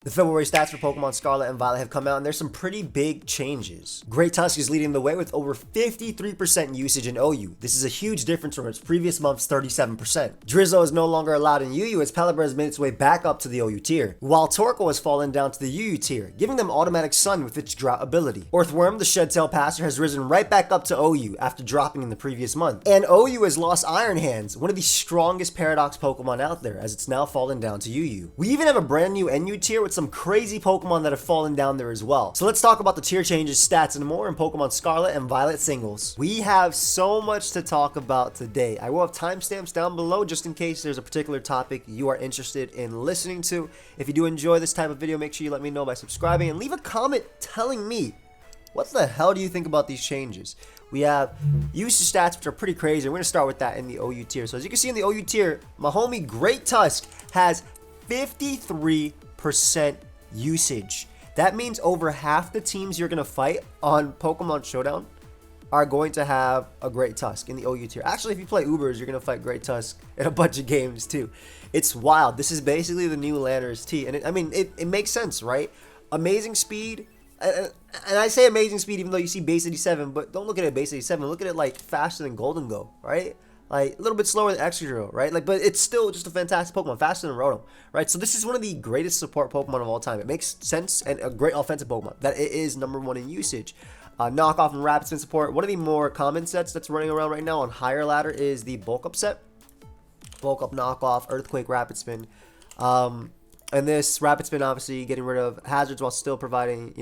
The February stats for Pokemon Scarlet and Violet have come out, and there's some pretty big changes. Great Tusk is leading the way with over 53% usage in OU. This is a huge difference from its previous month's 37%. Drizzle is no longer allowed in UU as Pelipper has made its way back up to the OU tier, while Torkoal has fallen down to the UU tier, giving them automatic Sun with its drought ability. Earthworm, the Shed-Tail Passer, has risen right back up to OU after dropping in the previous month. And OU has lost Iron Hands, one of the strongest Paradox Pokemon out there, as it's now fallen down to UU. We even have a brand new NU tier with some crazy Pokemon that have fallen down there as well. So let's talk about the tier changes, stats, and more in Pokemon Scarlet and Violet singles. We have so much to talk about today. I will have timestamps down below just in case there's a particular topic you are interested in listening to. If you do enjoy this type of video, make sure you let me know by subscribing and leave a comment telling me what the hell do you think about these changes. We have usage stats, which are pretty crazy. We're going to start with that in the OU tier. So as you can see in the OU tier, my homie Great Tusk has 53% usage. That means over half the teams you're going to fight on Pokemon Showdown are going to have a Great Tusk in the OU tier. Actually, if you play Ubers, you're going to fight Great Tusk in a bunch of games too. It's wild. This is basically the new Landers T. And it makes sense, right? Amazing speed. And I say amazing speed even though you see base 87, but don't look at it base 87. Look at it like faster than Golden Go, right? Like a little bit slower than Excadrill, right? Like, but it's still just a fantastic Pokemon, faster than Rotom, right? So this is one of the greatest support Pokemon of all time. It makes sense, and a great offensive Pokemon that it is #1 in usage. Knockoff and Rapid Spin support. One of the more common sets that's running around right now on higher ladder is the Bulk Up set. Bulk Up, Knockoff, Earthquake, Rapid Spin. And this Rapid Spin obviously getting rid of hazards while still providing,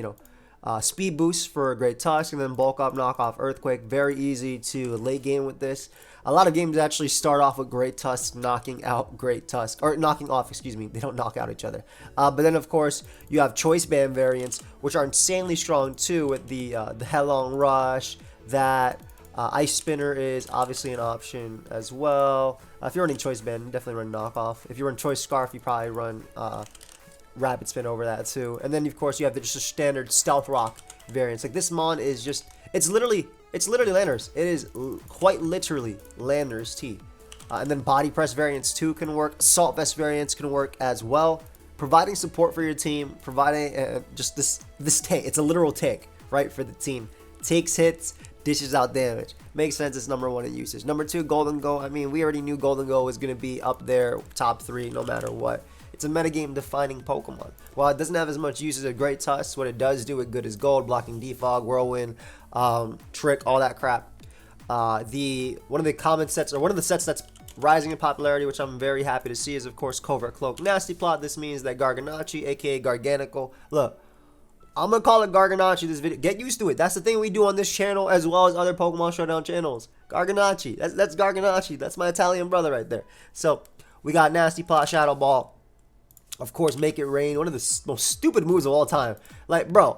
speed boost for a Great Tusk, and then Bulk Up, Knockoff, Earthquake. Very easy to late game with this. A lot of games actually start off with Great Tusk knocking out Great Tusk, or knocking off, excuse me. They don't knock out each other. But then, of course, you have Choice Band variants, which are insanely strong too, with the Headlong Rush. That Ice Spinner is obviously an option as well. If you're running Choice Band, definitely run Knockoff. If you run Choice Scarf, you probably run Rapid Spin over that too. And then, of course, you have just a standard Stealth Rock variants. Like this Mon is just, it's literally Landers. It is quite literally Landers T. And then Body Press variants too can work. Assault Vest variants can work as well. Providing support for your team, providing just this tank. It's a literal tank, right, for the team. Takes hits, dishes out damage. Makes sense. It's #1 in usage. #2, Golden Go. I mean, we already knew Golden Go was going to be up there, top 3, no matter what. It's a metagame defining Pokemon. While it doesn't have as much use as a Great Tusk, what it does do it good is Gold, blocking Defog, Whirlwind, Trick, all that crap. One of the common sets, or one of the sets that's rising in popularity, which I'm very happy to see, is of course Covert Cloak Nasty Plot. This means that Garganacci, aka Garganical, look, I'm gonna call it Garganacci this video. Get used to it. That's the thing we do on this channel as well as other Pokemon Showdown channels. Garganacci. That's Garganacci. That's my Italian brother right there. So we got Nasty Plot, Shadow Ball. Of course, Make It Rain, one of the most stupid moves of all time. Like, bro,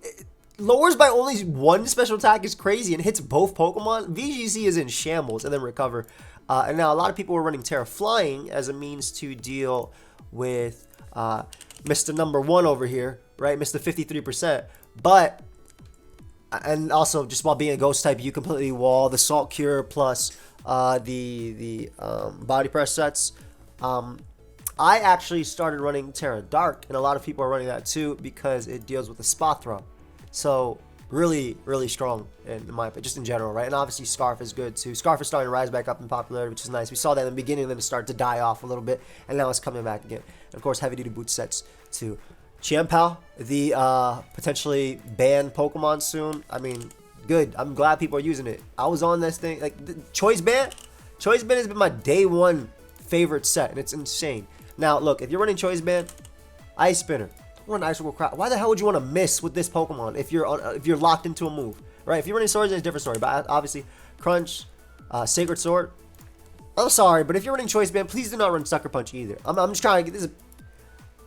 it lowers by only 1 special attack is crazy and hits both Pokemon. VGC is in shambles, and then Recover. And now a lot of people are running Terra Flying as a means to deal with Mr. #1 over here, right? Mr. 53%. But, and also just while being a Ghost type, you completely wall the Salt Cure plus the Body Press sets. I actually started running Terra Dark, and a lot of people are running that too because it deals with the Spot Throw. So really, really strong in my opinion, just in general, right? And obviously Scarf is good too. Scarf is starting to rise back up in popularity, which is nice. We saw that in the beginning, then it started to die off a little bit, and now it's coming back again. And of course, heavy duty boot sets too. Chiampao, the potentially banned Pokemon soon. I mean, good. I'm glad people are using it. I was on this thing, like the Choice Band. Choice Band has been my day 1 favorite set, and it's insane. Now, look, if you're running Choice Band, Ice Spinner, run Icicle Crap. Why the hell would you want to miss with this Pokemon if you're locked into a move, right? If you're running Swords, it's a different story. But obviously, Crunch, Sacred Sword. I'm sorry, but if you're running Choice Band, please do not run Sucker Punch either. I'm just trying to get this.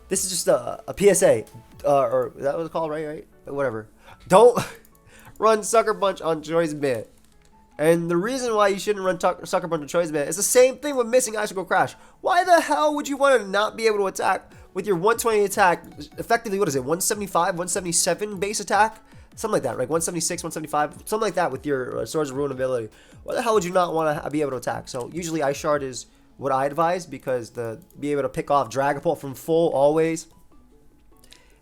This is just a PSA, or is that what it's called, right? Whatever. Don't run Sucker Punch on Choice Band. And the reason why you shouldn't run Sucker Punch on Choice Band is the same thing with missing Icicle Crash. Why the hell would you want to not be able to attack with your 120 attack? Effectively, what is it? 175, 177 base attack? Something like that, like 176, 175, something like that with your Swords of Ruin ability. Why the hell would you not want to be able to attack? So usually Ice Shard is what I advise, because be able to pick off Dragapult from full always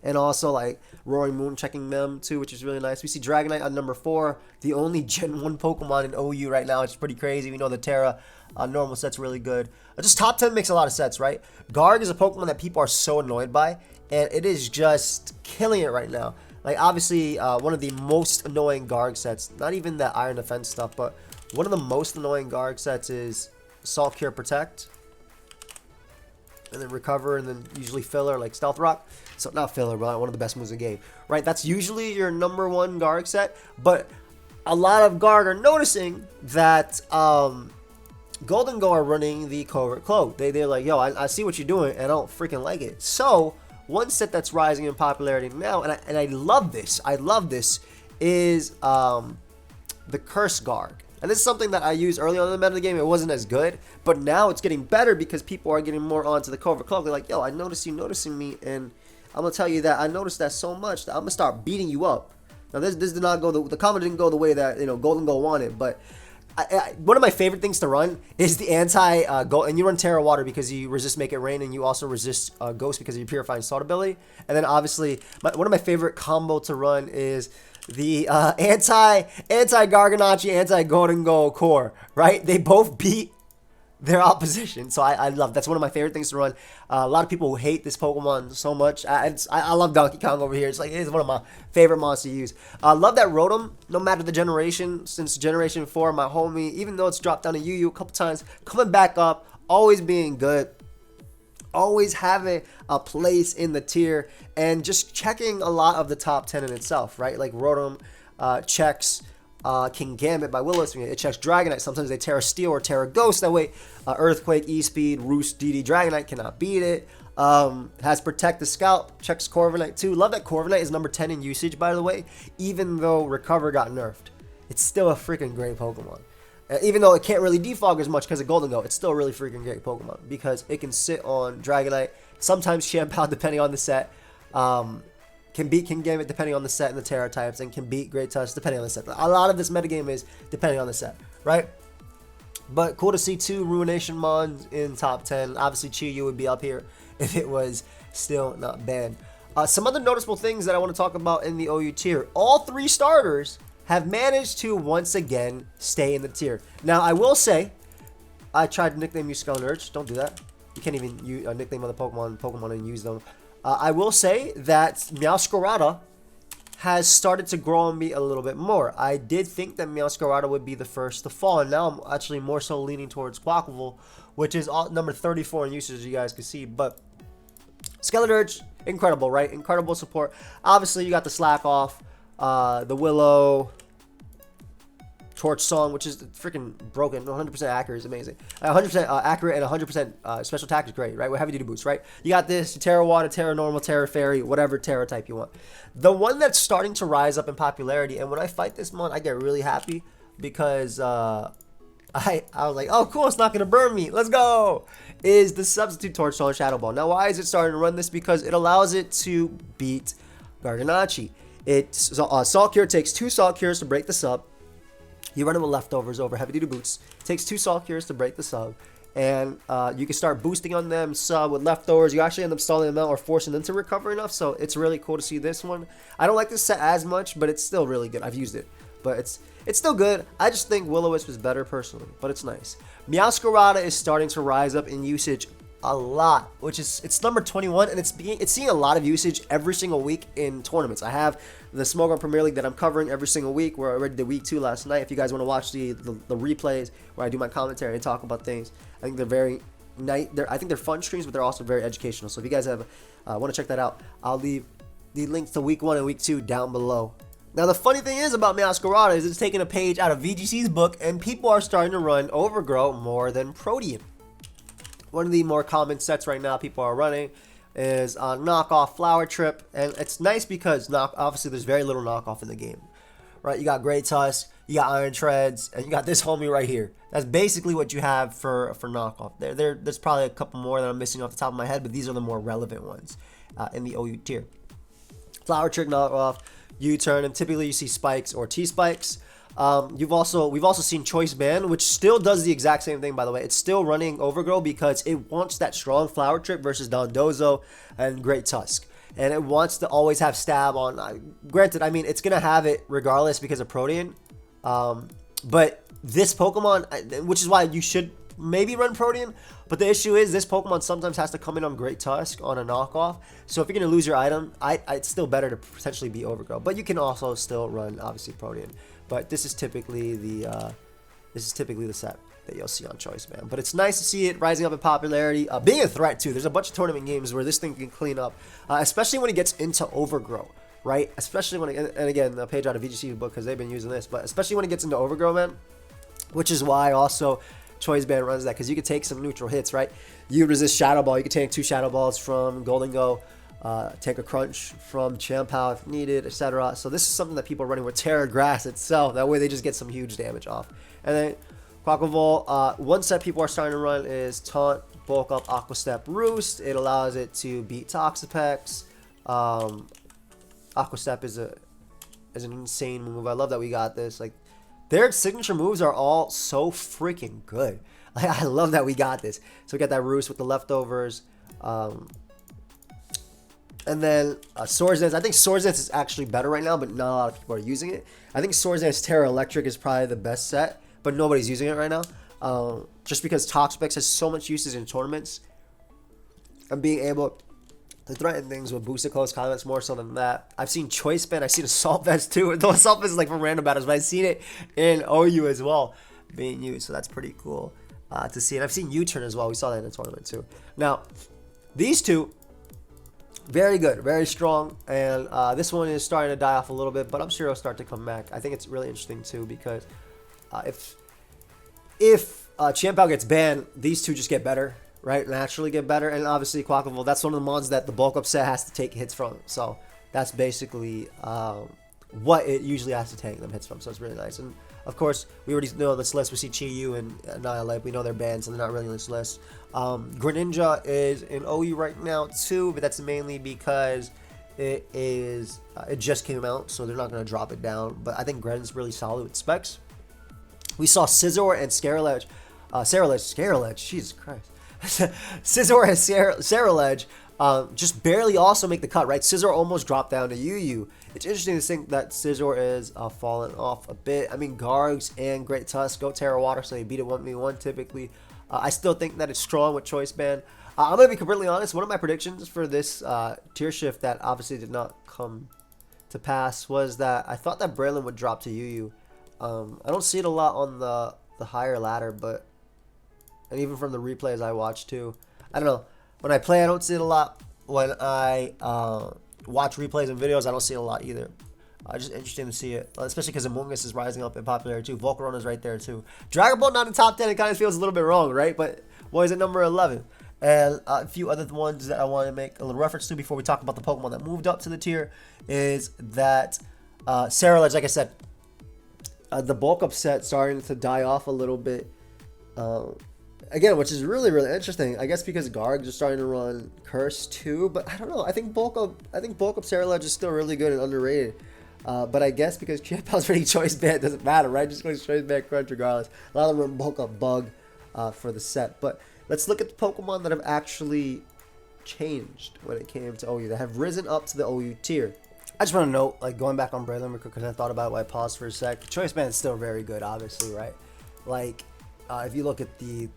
And also like Roaring Moon checking them too, which is really nice. We see Dragonite on number 4, the only Gen 1 Pokemon in OU right now. It's pretty crazy. We know the Terra normal set's really good. Just top 10 makes a lot of sense, right? Garg is a Pokemon that people are so annoyed by, and it is just killing it right now. Like, obviously, one of the most annoying Garg sets, not even the Iron Defense stuff, but one of the most annoying Garg sets is Salt Cure Protect, and then Recover, and then usually Filler, like Stealth Rock. So, not Filler, but one of the best moves in the game, right? That's usually your number 1 Garg set, but a lot of Garg are noticing that Golden Go are running the Covert Cloak. They're like, yo, I see what you're doing, and I don't freaking like it. So, one set that's rising in popularity now, and I love this, is the Curse Garg. And this is something that I used early on in the meta game. It wasn't as good, but now it's getting better because people are getting more onto the Covert Cloak. They're like, yo, I noticed you noticing me, and I'm going to tell you that I noticed that so much that I'm going to start beating you up. Now, this did not go, the comment didn't go the way that, Golden Go wanted, but one of my favorite things to run is the anti-Ghost, and you run Terra Water because you resist Make It Rain, and you also resist Ghost because of your Purifying Salt ability. And then obviously, one of my favorite combo to run is the anti-Garganachi, anti-Golden Go core, right? They both beat their opposition, so I love, that's one of my favorite things to run. A lot of people hate this Pokemon so much. I love Donkey Kong over here. It's one of my favorite monsters to use. I love that Rotom, no matter the generation, since Generation 4, my homie, even though it's dropped down to UU a couple times, coming back up, always being good, always having a place in the tier, and just checking a lot of the top 10 in itself, right? Like Rotom checks King Gambit by Willow. It checks Dragonite. Sometimes they Terra Steel or Terra Ghost. That way, Earthquake, E-Speed, Roost, DD Dragonite cannot beat it. Has Protect the Scalp. Checks Corviknight too. Love that Corviknight is number 10 in usage, by the way. Even though Recover got nerfed, it's still a freaking great Pokemon. Even though it can't really defog as much because of Golden Go, it's still a really freaking great Pokemon because it can sit on Dragonite, sometimes Shampoo depending on the set. Can beat King Gambit depending on the set and the Terra types, and can beat Great Tusk depending on the set. A lot of this metagame is depending on the set, right? But cool to see 2 Ruination Mons in top 10. Obviously, Chi-Yu would be up here if it was still not banned. Some other noticeable things that I want to talk about in the OU tier. All 3 starters have managed to once again stay in the tier. Now, I will say, I tried to nickname you Skelnerch. Don't do that. You can't even use nickname other Pokemon and use them. I will say that Meowscarada has started to grow on me a little bit more. I did think that Meowscarada would be the first to fall, and now I'm actually more so leaning towards Quackleval, which is number 34 in usage, as you guys can see. But Skelnerch, incredible, right? Incredible support. Obviously, you got the Slack Off, the Willow, Torch Song, which is freaking broken. 100% accurate is amazing. 100% accurate and 100% special attack is great, right? With heavy duty boost, right? You got this Terra Water, Terra Normal, Terra Fairy, whatever Terra type you want. The one that's starting to rise up in popularity, and when I fight this mon, I get really happy because I was like, oh cool, it's not gonna burn me. Let's go. Is the Substitute Torch Song Shadow Ball. Now, why is it starting to run this? Because it allows it to beat Garganachi. Salt Cure takes 2 Salt Cures to break the sub. You run it with leftovers over heavy duty boots. Takes 2 Salt Cures to break the sub. And you can start boosting on them sub with leftovers. You actually end up stalling them out or forcing them to recover enough. So it's really cool to see this one. I don't like this set as much, but it's still really good. I've used it, but it's still good. I just think Will-O-Wisp is better personally, but it's nice. Meowscarada is starting to rise up in usage a lot, which is, it's number 21, and it's seeing a lot of usage every single week in tournaments. I have the Smogon Premier League that I'm covering every single week, where I already did week 2 last night. If you guys want to watch the replays where I do my commentary and talk about things, I think they're very nice. I think they're fun streams, but they're also very educational. So if you guys have want to check that out, I'll leave the links to week 1 and week 2 down below. Now, the funny thing is about Meowscarada is it's taking a page out of VGC's book, and people are starting to run Overgrow more than Protean. One of the more common sets right now people are running is knockoff Flower Trip, and it's nice because obviously there's very little knockoff in the game, right? You got Great Tusk, you got Iron Treads, and you got this homie right here. That's basically what you have for knockoff. There's probably a couple more that I'm missing off the top of my head, but these are the more relevant ones in the OU tier. Flower Trick knockoff, U-turn, and typically you see spikes or T-spikes. We've also seen Choice Band, which still does the exact same thing, by the way. It's still running Overgrow because it wants that strong Flower Trip versus Dondozo and Great Tusk. and it wants to always have stab on. Granted, I mean, it's going to have it regardless because of Protean. But this Pokemon, which is why you should maybe run Protean, but the issue is this Pokemon sometimes has to come in on Great Tusk on a knockoff. So if you're going to lose your item, it's still better to potentially be Overgrow. But you can also still run, obviously, Protean. But this is typically the set that you'll see on Choice Band. But it's nice to see it rising up in popularity, being a threat too. There's a bunch of tournament games where this thing can clean up, especially when it gets into Overgrow, right? Especially when and again, the page out of VGC book because they've been using this, but especially when it gets into Overgrow, man. Which is why also Choice Band runs that, because you could take some neutral hits, right? You resist Shadow Ball. You could take 2 Shadow Balls from Golden Go, take a Crunch from Champao if needed, etc. So this is something that people are running with Terra Grass itself. That way they just get some huge damage off. And then Quacklevolt, one set people are starting to run is Taunt, Bulk Up, Aqua Step, Roost. It allows it to beat Toxapex. Aqua Step is an insane move. I love that we got this. Like, their signature moves are all so freaking good. Like, I love that we got this. So we got that Roost with the leftovers. And then Swords Dance. I think Swords Dance is actually better right now, but not a lot of people are using it. I think Swords Dance Terra Electric is probably the best set, but nobody's using it right now. Just because Toxapex has so much usage in tournaments. And being able to threaten things with boosted close combats more so than that. I've seen Choice Band. I've seen Assault Vest too. Though Assault Vest is like for random battles, but I've seen it in OU as well being used. So that's pretty cool to see. And I've seen U-Turn as well. We saw that in the tournament too. Now, these two, very good, very strong. And this one is starting to die off a little bit, but I'm sure it'll start to come back. I think it's really interesting too because if Champao gets banned, these two just get better. Right, naturally get better, and obviously Quacklevolt, that's one of the mons that the bulk up set has to take hits from. So that's basically what it usually has to take them hits from. So it's really nice. And of course, we already know this list. We see Chi-Yu and Annihilate. We know they're banned, so they're not really on this list. Greninja is in OU right now too, but that's mainly because it just came out, so they're not going to drop it down. But I think Gren's really solid with specs. We saw Scizor and Scarlet, Jesus Christ. Scizor and Ceruledge just barely also make the cut, right? Scizor almost dropped down to UU. It's interesting to think that Scizor is falling off a bit. I mean, Gargs and Great Tusk go Terra Water, so they beat it 1v1 typically. I still think that it's strong with Choice Band. I'm going to be completely honest. One of my predictions for this tier shift that obviously did not come to pass was that I thought that Braylon would drop to UU. I don't see it a lot on the higher ladder, but and even from the replays I watch too. I don't know. When I play, I don't see it a lot. When I watch replays and videos, I don't see it a lot either. Just interesting to see it, especially because Among Us is rising up in popularity too. Volcarona is right there too. Dragon Ball not in top 10. It kind of feels a little bit wrong, right? But why is it number 11? And a few other ones that I want to make a little reference to before we talk about the Pokemon that moved up to the tier is that Ceruledge, like I said, the bulk up set starting to die off a little bit. Again, which is really, really interesting. I guess because Gargs are starting to run Curse too, but I don't know. I think bulk up Ceruledge is still really good and underrated. But I guess because Champao's pretty Choice Band, it doesn't matter, right? Just goes Choice Band Crunch regardless. A lot of them run bulk up Bug for the set. But let's look at the Pokemon that have actually changed when it came to OU, that have risen up to the OU tier. I just want to note, like going back on Braylon because I thought about it while I paused for a sec. Choice Band is still very good, obviously, right? Like if you look at the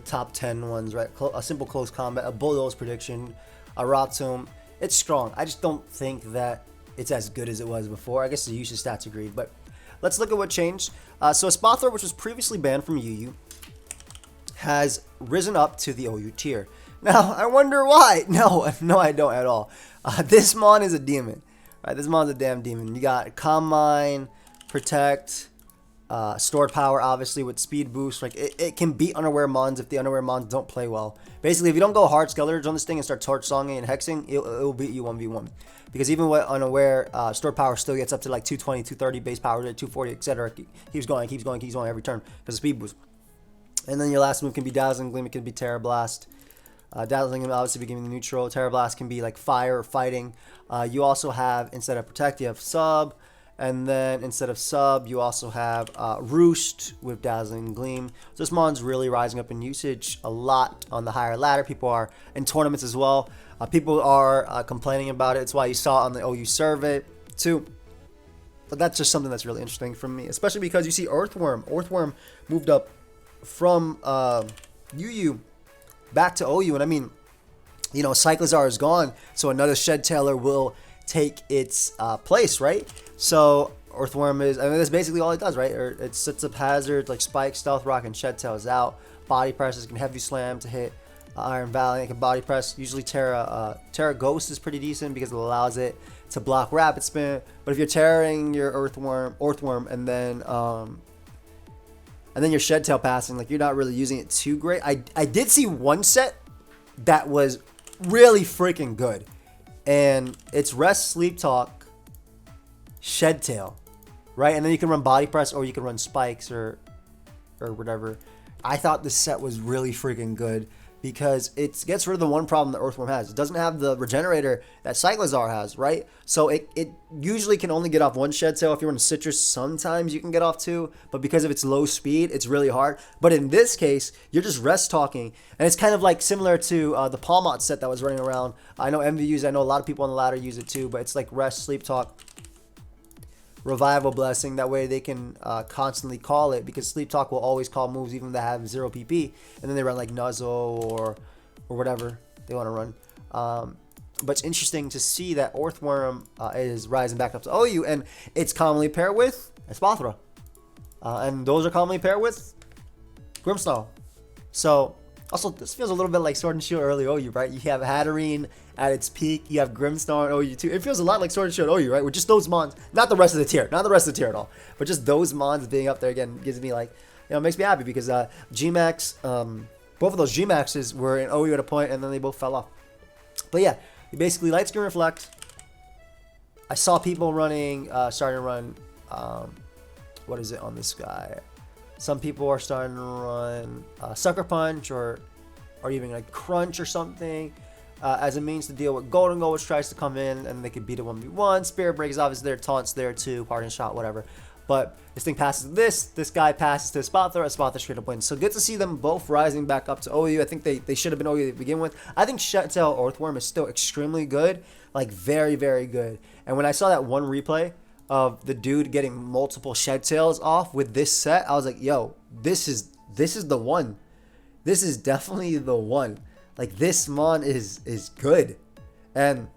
top 10 ones, right? A simple close combat, a Bulldoze prediction, a Rotom. It's strong. I just don't think that it's as good as it was before. I guess the usage stats agreed, but let's look at what changed. So Spothor, which was previously banned from UU, has risen up to the OU tier. Now, I wonder why. No, I don't at all. This Mon is a demon, right? This Mon's a damn demon. You got Calm Mind, Protect, stored power, obviously, with speed boost. Like it can beat unaware mons if the unaware mons don't play well. Basically, if you don't go hard Skeletons on this thing and start torch songing and hexing, it will beat you 1v1. Because even with unaware, stored power still gets up to like 220, 230 base power, 240, etc. Keeps going every turn because of speed boost. And then your last move can be Dazzling Gleam. It can be Terra Blast. Dazzling can obviously be giving the neutral. Terra Blast can be like fire or fighting. You also have, instead of Protect, you have Sub. And then instead of Sub, you also have Roost with Dazzling Gleam. So this Mon's really rising up in usage a lot on the higher ladder. People are in tournaments as well. People are complaining about it. It's why you saw it on the OU survey too. But that's just something that's really interesting for me, especially because you see Earthworm. Earthworm moved up from UU back to OU, and I mean, you know, Cyclizar is gone, so another Shed Tailer will take its place, right? So Earthworm is, I mean, that's basically all it does, right? Or it sets up hazards like Spike, Stealth Rock, and Shed Tail is out. Body presses, can heavy slam to hit Iron Valley. It can body press. Usually Terra Ghost is pretty decent because it allows it to block Rapid Spin. But if you're tearing your Earthworm, and then your Shed Tail passing, like, you're not really using it too great. I did see one set that was really freaking good, and it's Rest, Sleep Talk, Shed Tail, right? And then you can run Body Press, or you can run Spikes or whatever. I thought this set was really freaking good because it gets rid of the one problem that Earthworm has. It doesn't have the regenerator that Cyclizar has, right? So it usually can only get off one Shed Tail. If you run Citrus, sometimes you can get off two, but because of its low speed, it's really hard. But in this case, you're just rest talking, and it's kind of like similar to the Palmot set that was running around. I know MV use, I know a lot of people on the ladder use it too, but it's like Rest, Sleep Talk, Revival Blessing. That way they can constantly call it, because Sleep Talk will always call moves even if they have 0 PP, and then they run like Nuzzle or whatever they want to run. But it's interesting to see that Earthworm is rising back up to OU, and it's commonly paired with Espathra, and those are commonly paired with Grimmsnarl. So also, this feels a little bit like Sword and Shield early OU, right? You have Hatterene at its peak. You have Grimmsnarl in OU too. It feels a lot like Sword and Shield OU, right? With just those mons, not the rest of the tier, at all, but just those mons being up there again gives me, like, you know, makes me happy, because G-Max, both of those G-Maxes were in OU at a point, and then they both fell off. But yeah, basically Light Skin Reflect. I saw people running, starting to run, what is it on this guy? Some people are starting to run Sucker Punch or even like Crunch or something as a means to deal with Golden Goal, which tries to come in and they can beat it 1v1. Spirit Break is obviously there, Taunts there too, Parting Shot, whatever. But this thing passes to this guy passes to Espathra straight up wins. So good to see them both rising back up to OU. I think they should have been OU to begin with. I think Shed Tail Earthworm is still extremely good, like very, very good. And when I saw that one replay of the dude getting multiple Shed Tails off with this set, I was like, yo, this is the one. This is definitely the one. Like, this mon is good. And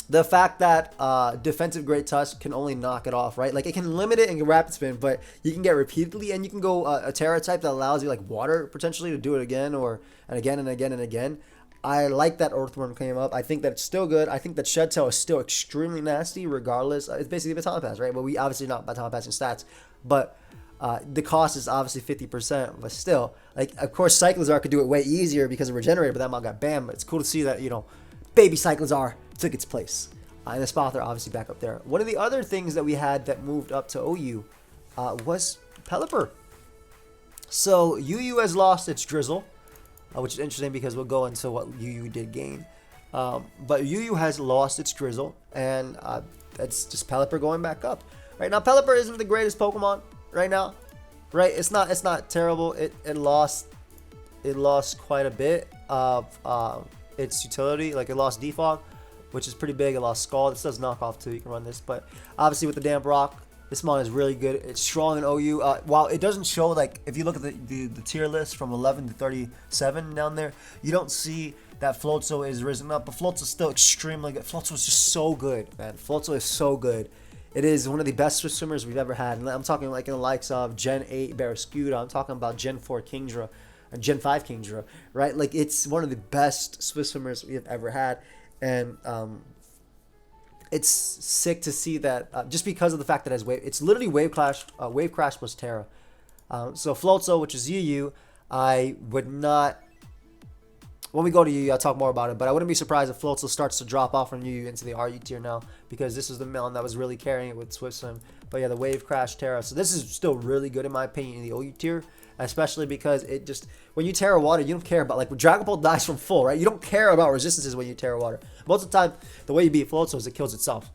the fact that defensive Great Tusk can only knock it off, right? Like, it can limit it and Rapid Spin, but you can get repeatedly, and you can go a Terra type that allows you, like, Water potentially to do it again, and again and again and again. I like that Earthworm came up. I think that it's still good. I think that Shed Tail is still extremely nasty regardless. It's basically Baton Pass, right? But we obviously not Baton Passing stats. But the cost is obviously 50%. But still, like, of course, Cyclizar could do it way easier because of Regenerator, but that mod got banned. But it's cool to see that, you know, baby Cyclizar took its place. And Espathra obviously back up there. One of the other things that we had that moved up to OU was Pelipper. So UU has lost its Drizzle, which is interesting because we'll go into what UU did gain. But UU has lost its Drizzle, and that's just Pelipper going back up. Right now, Pelipper isn't the greatest Pokemon right now. Right? It's not terrible. It lost quite a bit of its utility. Like, it lost Defog, which is pretty big. It lost Scald. This does knock off too. You can run this, but obviously with the Damp Rock, this mon is really good. It's strong in OU. While it doesn't show, like, if you look at the tier list from 11 to 37 down there, you don't see that Floatzel is risen up, but Floatzel is still extremely good. Floatzel is just so good, man. Floatzel is so good. It is one of the best Swiss swimmers we've ever had. And I'm talking like in the likes of Gen 8 Barraskewda. I'm talking about Gen 4 Kingdra and Gen 5 Kingdra, right? Like, it's one of the best Swiss swimmers we have ever had. And it's sick to see that just because of the fact that it has wave, it's literally Wave Crash plus Terra. So Floatzel, which is UU, I would not. When we go to UU, I'll talk more about it, but I wouldn't be surprised if Floatzel starts to drop off from UU into the RU tier now, because this is the melon that was really carrying it with Swift Swim. But yeah, the Wave Crash Terra. So this is still really good in my opinion in the OU tier, especially because it just, when you Terra Water, you don't care about, like, when Dragon Ball dies from full, right? You don't care about resistances when you Terra Water. Most of the time, the way you beat Floatzel is it kills itself.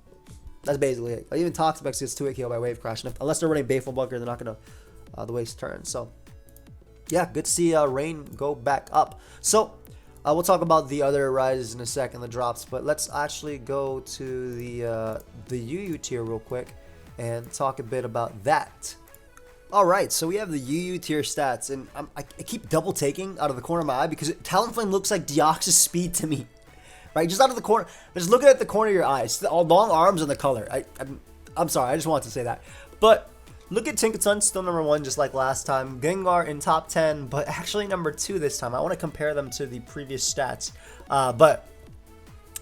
That's basically it. Even Toxapex gets 2-hit KO by Wave Crash, and unless they're running Bayful Bunker, they're not going to the waste turn. So yeah, good to see Rain go back up. So We'll talk about the other rises in a second, the drops, but let's actually go to the UU tier real quick and talk a bit about that. All right, so we have the UU tier stats, and I keep double taking out of the corner of my eye because Talonflame looks like Deoxys speed to me, right? Just out of the corner, just looking at the corner of your eyes, the long arms and the color. I'm sorry, I just wanted to say that, but. Look at Tinkaton, still number 1, just like last time. Gengar in top 10, but actually number 2 this time. I want to compare them to the previous stats. But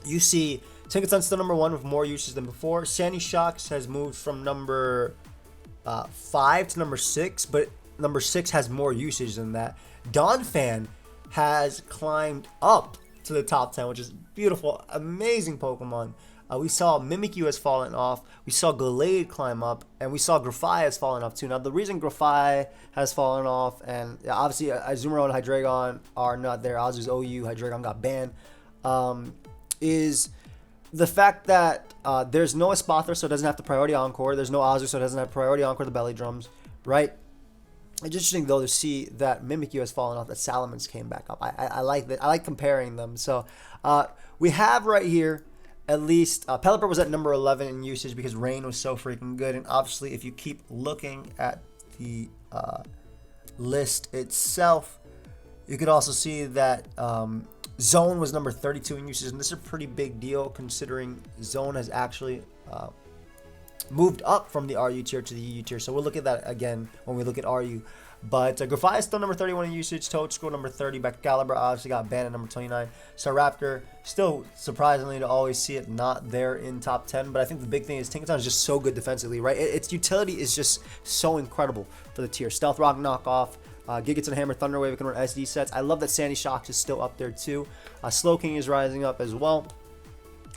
you see Tinkaton still number 1 with more usage than before. Sandy Shocks has moved from number 5 to number 6, but number 6 has more usage than that. Donphan has climbed up to the top 10, which is beautiful, amazing Pokemon. We saw Mimikyu has fallen off. We saw Gallade climb up, and we saw Grafai has fallen off too. Now, the reason Grafai has fallen off, and obviously Azumarill and Hydreigon are not there. Azu's OU, Hydreigon got banned, is the fact that there's no Espathra, so it doesn't have to priority encore. There's no Azu, so it doesn't have priority encore the belly drums, right? It's interesting though to see that Mimikyu has fallen off, that Salamence came back up. I like that. I like comparing them. So we have right here. At least Pelipper was at number 11 in usage because Rain was so freaking good. And obviously, if you keep looking at the list itself, you could also see that Zone was number 32 in usage. And this is a pretty big deal considering Zone has actually moved up from the RU tier to the UU tier. So we'll look at that again when we look at RU. But Grafai is still number 31 in usage. Toadscroll number 30. Excalibur obviously got banned at number 29. Staraptor, still surprisingly to always see it not there in top 10. But I think the big thing is Tinkaton is just so good defensively, right? Its utility is just so incredible for the tier. Stealth Rock knockoff. Gigaton Hammer, Thunderwave can run SD sets. I love that Sandy Shocks is still up there too. Slowking is rising up as well.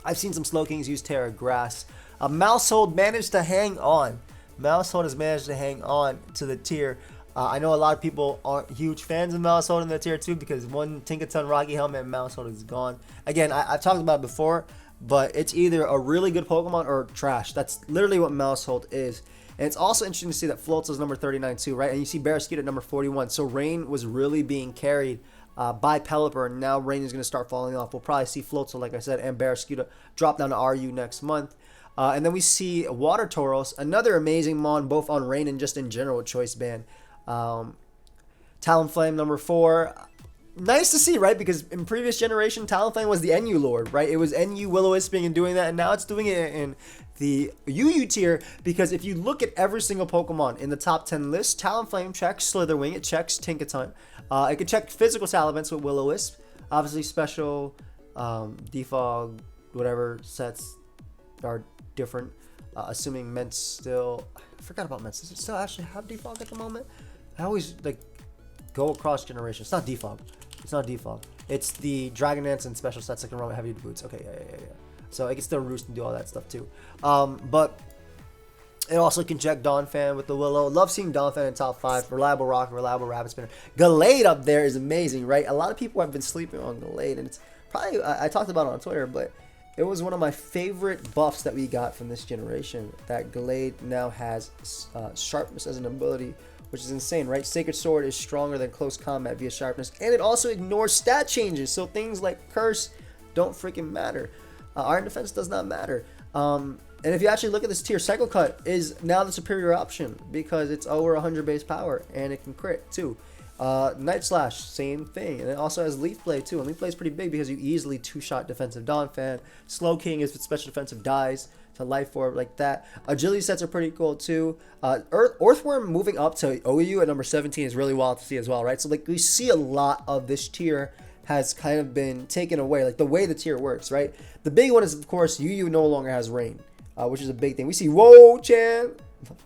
I've seen some Slowkings use Terra Grass. Mousehold managed to hang on. Mousehold has managed to hang on to the tier. I know a lot of people aren't huge fans of Mousehold in the tier 2 because one Tinkaton Rocky Helmet and Mousehold is gone. Again, I've talked about it before, but it's either a really good Pokemon or trash. That's literally what Mousehold is. And it's also interesting to see that Floatzel is number 39 too, right? And you see Barraskewda at number 41. So Rain was really being carried by Pelipper, and now Rain is going to start falling off. We'll probably see Floatzel, like I said, and Barraskewda drop down to RU next month. And then we see Water Tauros, another amazing Mon, both on Rain and just in general Choice Band. Talonflame number 4. Nice to see, right? Because in previous generation, Talonflame was the NU Lord, right? It was NU Will-O-Wisping and doing that, and now it's doing it in the UU tier. Because if you look at every single Pokemon in the top 10 list, Talonflame checks Slitherwing, it checks Tinkaton. It could check physical Salamence with Will-O-Wisp. Obviously, special, defog, whatever sets are different. Assuming Ments still... I forgot about Ments. Does it still actually have defog at the moment? I always like go across generations. It's not defog. It's not defog. It's the Dragon Dance and special sets that can run with heavy boots. Okay, yeah. So it can still roost and do all that stuff too. But it also can check Donphan with the Willow. Love seeing Donphan in top 5. Reliable Rock, reliable Rabbit Spinner. Gallade up there is amazing, right? A lot of people have been sleeping on Gallade, and it's probably I talked about it on Twitter, but it was one of my favorite buffs that we got from this generation. That Gallade now has sharpness as an ability, which is insane, right? Sacred Sword is stronger than close combat via sharpness, and it also ignores stat changes, so things like Curse don't freaking matter. Iron Defense does not matter. And if you actually look at this tier, Cycle Cut is now the superior option because it's over 100 base power, and it can crit too. Night Slash, same thing, and it also has Leaf Blade too, and Leaf Blade is pretty big because you easily two-shot defensive Donphan. Slowking is with special defensive dies to Life Orb like that. Agility sets are pretty cool too. Earthworm moving up to OU at number 17 is really wild to see as well, right? So like we see a lot of this tier has kind of been taken away, like the way the tier works, right? The big one is of course UU no longer has Rain, which is a big thing. We see Wo-Chan,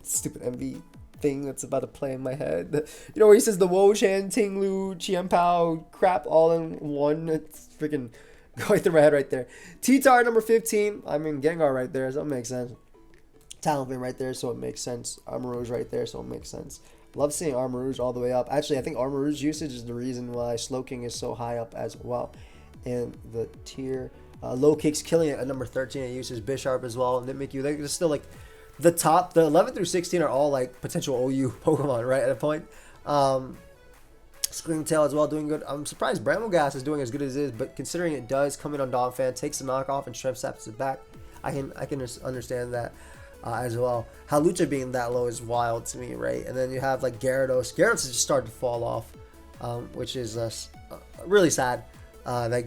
stupid MV thing that's about to play in my head. You know where he says the Wo-Chan, Tinglu, Chiempao crap all in one. It's freaking going through my head right there. T-Tar number 15. I mean, Gengar right there, so it makes sense. Talonflame right there, so it makes sense. Armarouge right there, so it makes sense. Love seeing Armarouge all the way up. Actually, I think Armarouge usage is the reason why Slowking is so high up as well in the tier. Low Kick's killing it at number 13 in usage. Bisharp as well. Mimikyu. They're still like the top. The 11 through 16 are all like potential OU Pokemon, right? At a point. Screamtail as well, doing good. I'm surprised Brambleghast is doing as good as it is, but considering it does come in on Donphan, takes the knockoff and Shrimp Saps it back, I can understand that as well. Halucha being that low is wild to me, right? And then you have like Gyarados. Gyarados has just started to fall off, which is really sad. That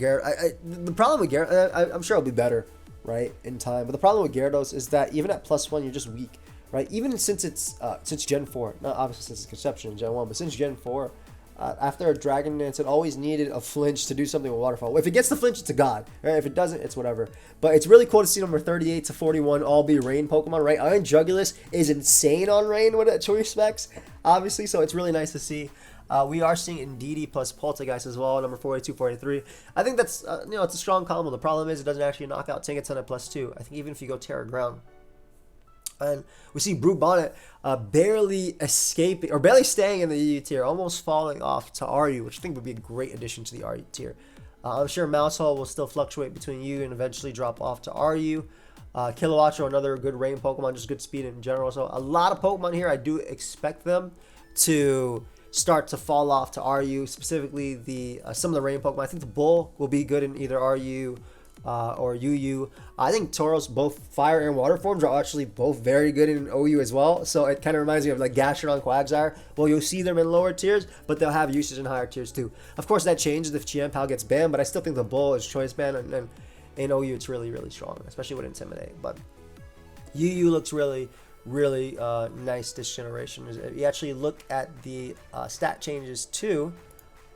the problem with Gyarados, I'm sure it'll be better, right, in time. But the problem with Gyarados is that even at +1, you're just weak, right? Even since it's since Gen 4, not obviously since its conception in Gen 1, but since Gen 4. After a Dragon Dance, it always needed a flinch to do something with Waterfall. If it gets the flinch, it's a god. Right? If it doesn't, it's whatever. But it's really cool to see number 38 to 41 all be Rain Pokemon, right? Iron Jugulus is insane on Rain with choice specs, obviously. So it's really nice to see. We are seeing Indeedee plus Poltergeist as well, number 42, 43. I think that's, it's a strong combo. The problem is it doesn't actually knock out Tinkaton at +2. I think even if you go Terra Ground. And we see Brew Bonnet barely escaping, or barely staying in the EU tier, almost falling off to RU, which I think would be a great addition to the RU tier. I'm sure Mousehole will still fluctuate between U and eventually drop off to RU. Kilowattrel, another good rain Pokemon, just good speed in general. So a lot of Pokemon here, I do expect them to start to fall off to RU, specifically the some of the rain Pokemon. I think the Bull will be good in either RU or UU. I think Tauros, both fire and water forms, are actually both very good in OU as well. So it kind of reminds me of like Gastrodon, Quagsire. Well, you'll see them in lower tiers, but they'll have usage in higher tiers too. Of course, that changes if Chienpao gets banned, but I still think the Bull is choice banned, and in OU it's really, really strong, especially with Intimidate. But UU looks really, really nice this generation. If you actually look at the stat changes too,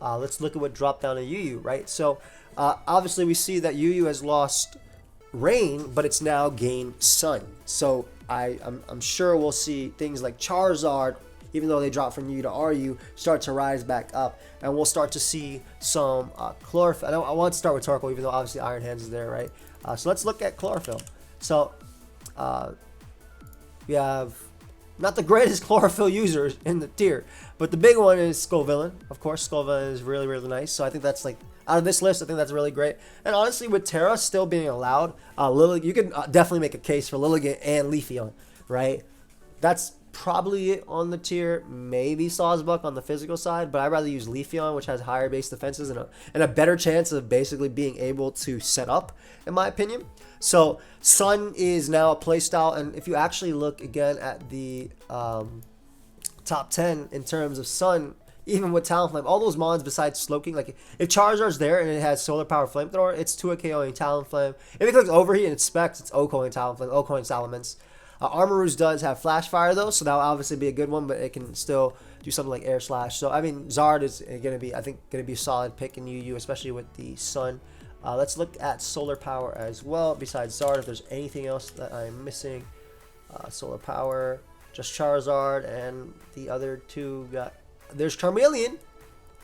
let's look at what dropped down to UU, right? So obviously we see that UU has lost Rain, but it's now gained Sun. So I'm sure we'll see things like Charizard, even though they dropped from U to RU, start to rise back up, and we'll start to see some Chlorophyll. I want to start with Torkoal, even though obviously Iron Hands is there, right? So let's look at Chlorophyll. So we have not the greatest Chlorophyll users in the tier, but the big one is Scovillain. Of course, Scovillain is really, really nice. So I think that's like, out of this list, I think that's really great. And honestly, with Terra still being allowed, you can definitely make a case for Lilligant and Leafeon, right? That's probably it on the tier. Maybe Sawsbuck on the physical side, but I'd rather use Leafeon, which has higher base defenses and a better chance of basically being able to set up, in my opinion. So Sun is now a playstyle, and if you actually look again at the top 10 in terms of Sun, even with Talonflame, all those mons besides Slowking, like if Charizard's there and it has Solar Power Flamethrower, it's 2 KOing Talonflame. If it clicks Overheat and it's Specs, it's OHKOing Talonflame, OHKOing Salamence. Armarouge does have Flash Fire though, so that'll obviously be a good one, but it can still do something like Air Slash. So I mean, Zard is gonna be, I think, gonna be a solid pick in UU, especially with the Sun. Let's look at Solar Power as well. Besides Zard, if there's anything else that I'm missing, Solar Power, just Charizard, and the other two got. There's Charmeleon,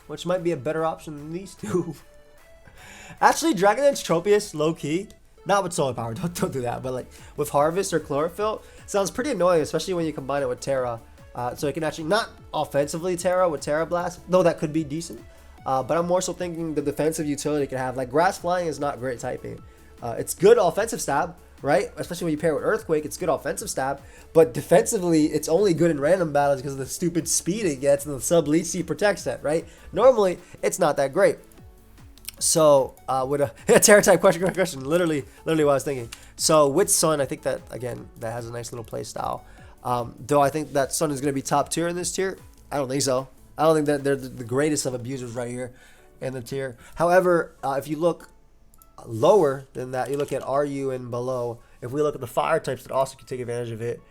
which might be a better option than these two. Actually, Dragon Dance Tropius, low key. Not with Solar Power, don't do that. But like with Harvest or Chlorophyll, sounds pretty annoying, especially when you combine it with Terra. So it can actually, not offensively Terra with Terra Blast, though that could be decent. But I'm more so thinking the defensive utility it can have. Like Grass Flying is not great typing. It's good offensive stab, right? Especially when you pair it with Earthquake, it's good offensive stab. But defensively, it's only good in random battles because of the stupid speed it gets and the sub lead C protect set, right? Normally, it's not that great. So, with a Terra type question, literally what I was thinking. So, with Sun, I think that, again, that has a nice little play style. Though I think that Sun is going to be top tier in this tier. I don't think so. I don't think that they're the greatest of abusers right here in the tier. However, if you look lower than that, you look at RU and below. If we look at the fire types that also can take advantage of it,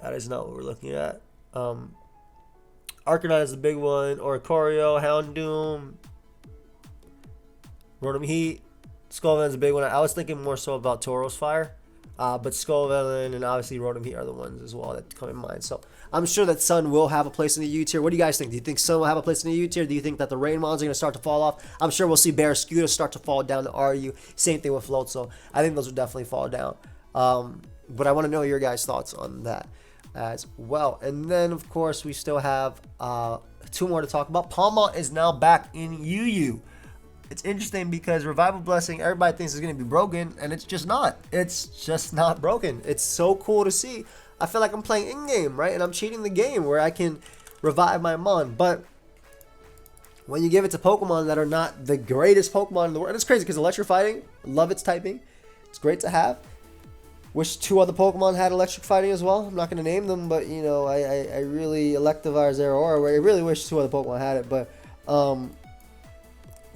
that is not what we're looking at. Arcanine is the big one. Oricorio, Houndoom, Rotom Heat, Scovillain is a big one. I was thinking more so about Tauros Fire, but Scovillain and obviously Rotom Heat are the ones as well that come in mind. So I'm sure that Sun will have a place in the U tier. What do you guys think? Do you think Sun will have a place in the U tier? Do you think that the Rain mons are going to start to fall off? I'm sure we'll see Barraskewda start to fall down to RU. Same thing with Floatzel. I think those will definitely fall down. But I want to know your guys' thoughts on that as well. And then, of course, we still have two more to talk about. Palmont is now back in UU. It's interesting because Revival Blessing, everybody thinks is going to be broken, and it's just not. It's just not broken. It's so cool to see. I feel like I'm playing in-game, right? And I'm cheating the game where I can revive my Mon. But when you give it to Pokemon that are not the greatest Pokemon in the world. And it's crazy because electric fighting, love its typing. It's great to have. Wish 2 other Pokemon had electric fighting as well. I'm not going to name them, but, you know, I really, Electivire, Zeraora, I really wish 2 other Pokemon had it. But,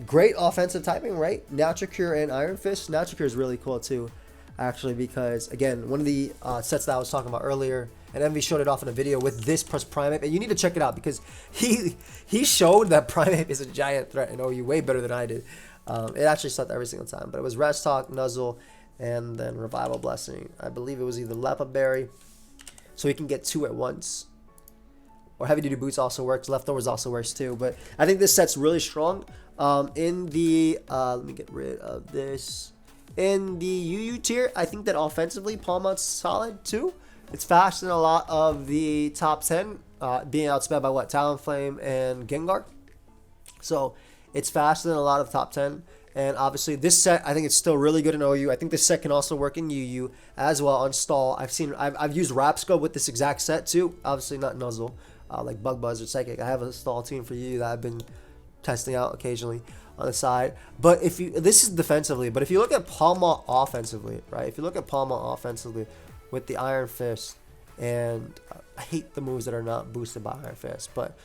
great offensive typing, right? Natural Cure and Iron Fist. Natural Cure is really cool, too, actually, because, again, one of the sets that I was talking about earlier, and Envy showed it off in a video with this plus Primeape, and you need to check it out because he showed that Primeape is a giant threat in OU way better than I did. It actually sucked every single time, but it was Rest Talk, Nuzzle, and then Revival Blessing. I believe it was either Lepa Berry, so he can get 2 at once. Or Heavy Duty Boots also works. Leftovers also works too. But I think this set's really strong. In the let me get rid of this. In the UU tier, I think that offensively, Palmon's solid too. It's faster than a lot of the top 10, being outsped by what? Talonflame and Gengar. So it's faster than a lot of top 10. And obviously this set, I think it's still really good in OU. I think this set can also work in UU as well on Stall. I've used Rapsco with this exact set too. Obviously not Nuzzle, like Bug Buzz or Psychic. I have a Stall team for UU that I've been testing out occasionally on the side. But this is defensively, but if you look at Palma offensively, right? If you look at Palma offensively with the Iron Fist, and I hate the moves that are not boosted by Iron Fist, but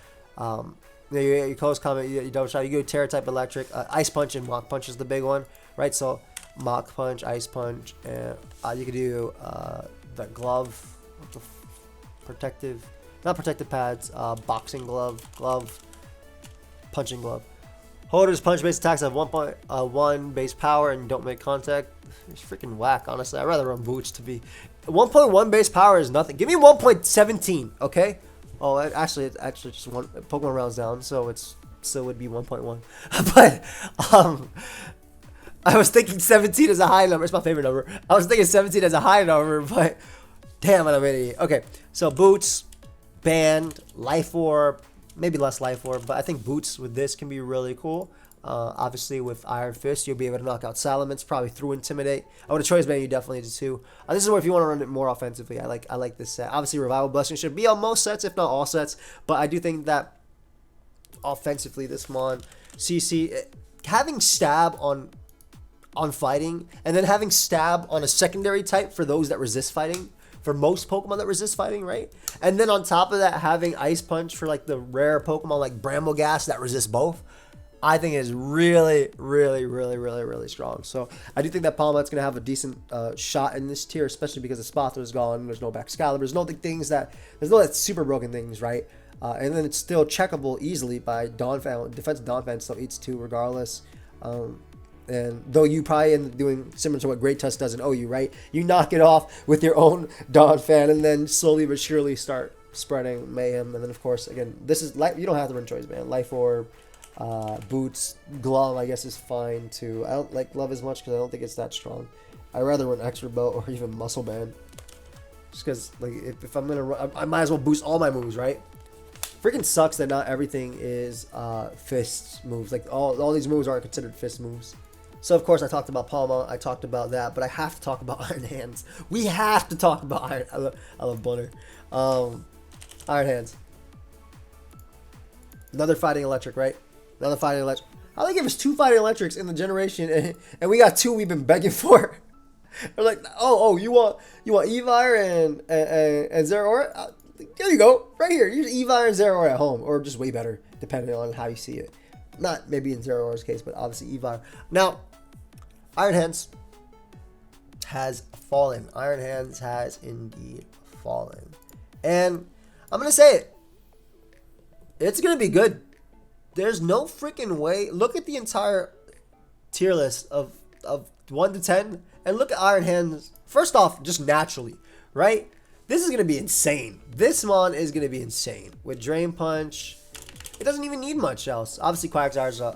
you close comment, you double shot, you go Terra type electric, Ice Punch and Mach Punch is the big one, right? So Mach Punch, Ice Punch, and you could do the glove, not protective pads, boxing glove, punching glove. Holders punch base attacks have 1.1 base power and don't make contact. It's freaking whack, honestly. I'd rather run Boots to be 1.1 base power is nothing. Give me 1.17, okay? Oh, it's actually just one Pokemon rounds down, so it's still would be 1.1. But I was thinking 17 is a high number. It's my favorite number. I was thinking 17 is a high number, but damn it, I'm an idiot. Okay, so Boots, Band, Life Orb, maybe less Life Orb, but I think Boots with this can be really cool. Obviously, with Iron Fist, you'll be able to knock out Salamence, probably through Intimidate. I would have Choice Band, you definitely do too. This is where if you want to run it more offensively, I like this set. Obviously, Revival Blessing should be on most sets, if not all sets, but I do think that offensively, this Mon, CC, having Stab on fighting, and then having Stab on a secondary type for those that resist fighting, for most Pokemon that resist fighting, right? And then on top of that, having Ice Punch for like the rare Pokemon like Brambleghast that resist both, I think is really, really, really, really, really strong. So I do think that Palmet's going to have a decent shot in this tier, especially because the Spotter's gone. There's no Excalibur. There's no super broken things, right? And then it's still checkable easily by Donphan. Defensive Donphan still eats 2 regardless. And though you probably end up doing similar to what Great Tusk does in OU, right? You knock it off with your own Donphan and then slowly but surely start spreading mayhem. And then, of course, again, this is like you don't have to run Choice Band. Life Orb, Boots, Glove, I guess, is fine too. I don't like Glove as much because I don't think it's that strong. I'd rather run Extra Bow or even Muscle Band. Just because, like, if I'm going to run, I might as well boost all my moves, right? Freaking sucks that not everything is fist moves. Like, all these moves aren't considered fist moves. So, of course, I talked about Palma. I talked about that. But I have to talk about Iron Hands. We have to talk about Iron... I love Bunner. Iron Hands. Another fighting electric, right? Another fighting electric. How they give us 2 fighting electrics in the generation, and we got 2 we've been begging for? They're like, oh, you want Evire and Zeraora? There you go, right here. Use Evire and Zeraora at home, or just way better, depending on how you see it. Not maybe in Zeraora's case, but obviously Evire. Now, Iron Hands has fallen. Iron Hands has indeed fallen. And I'm going to say it. It's going to be good. There's no freaking way. Look at the entire tier list of 1 to 10 and look at Iron Hands. First off, just naturally, right? This is going to be insane. This Mon is going to be insane. With Drain Punch, it doesn't even need much else. Obviously, Quagsire's a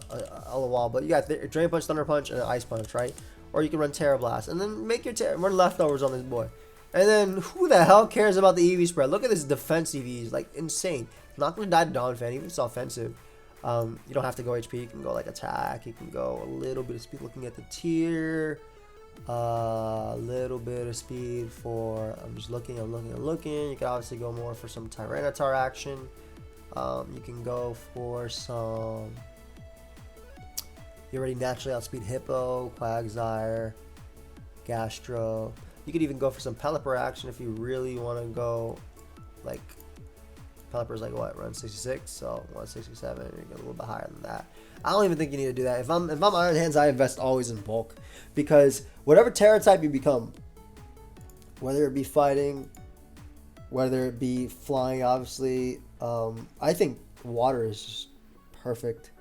wall, but you got Drain Punch, Thunder Punch, and Ice Punch, right? Or you can run Terra Blast and then make your run Leftovers on this boy. And then who the hell cares about the EV spread? Look at this defense EVs, like insane. Not going to die to Donphan, even if it's offensive. You don't have to go HP. You can go like attack. You can go a little bit of speed. Looking at the tier, a little bit of speed for. I'm just looking. I'm looking. You can obviously go more for some Tyranitar action. You can go for some You already naturally outspeed Hippo, Quagsire, Gastro. You could even go for some Pelipper action if you really want to go, like, Pelipper's like what, run 66, so 167, you get a little bit higher than that. I don't even think you need to do that. If I'm Iron Hands, I invest always in bulk, because whatever Terra type you become, whether it be fighting, whether it be flying, obviously, I think water is just perfect.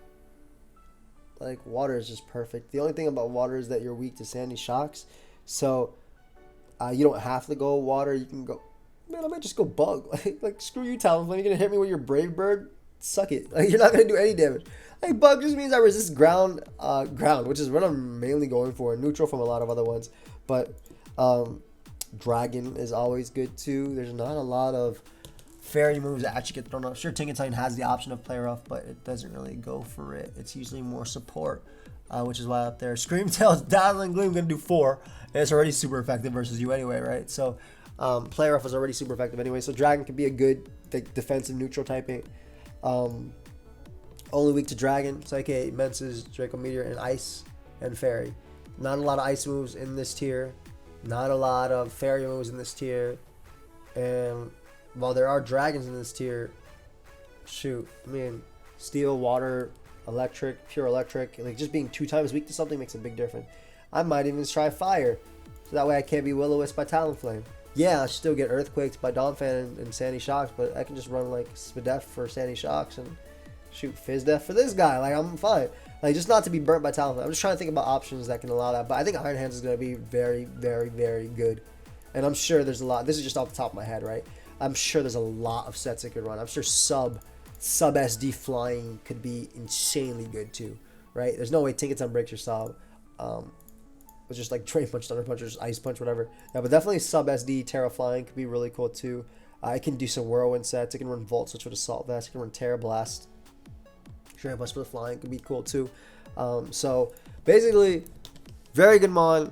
Like, water is just perfect. The only thing about water is that you're weak to Sandy Shocks, so you don't have to go water. You can go, man, I might just go bug. Like screw you, Talonflame. You're gonna hit me with your Brave Bird? Suck it. Like, you're not gonna do any damage. Like, bug just means I resist ground, which is what I'm mainly going for. Neutral from a lot of other ones, but dragon is always good too. There's not a lot of fairy moves that actually get thrown up. Sure, Tinketitan has the option of play rough, but it doesn't really go for it. It's usually more support, which is why up there. Screamtail's Dazzling Gloom gonna do 4, and it's already super effective versus you anyway, right? So play rough is already super effective anyway. So dragon can be a good defensive neutral typing. Only weak to dragon, Psyche, Menses, Draco Meteor, and ice and fairy. Not a lot of ice moves in this tier. Not a lot of fairy moves in this tier. And while there are dragons in this tier, shoot, I mean, steel, water, electric, pure electric, like just being 2 times weak to something makes a big difference. I might even try fire, so that way I can't be Will-O-Wisp by Talonflame. Yeah, I still get Earthquaked by Donphan and Sandy Shocks, but I can just run like Spadef for Sandy Shocks and shoot Fizdef for this guy. Like, I'm fine. Like, just not to be burnt by Talonflame. I'm just trying to think about options that can allow that, but I think Iron Hands is going to be very, very, very good. And I'm sure there's a lot. This is just off the top of my head, right? I'm sure there's a lot of sets it could run. I'm sure sub SD flying could be insanely good too, right? There's no way Tinketitan breaks your sub. It's just like Drain Punch, Thunder Punch, or just Ice Punch, whatever. Yeah, but definitely sub SD Terra Flying could be really cool too. It can do some Whirlwind sets. It can run Volt Switch with Assault Vest. It can run Terra Blast. Drain Punch for the flying could be cool too. So basically, very good mon.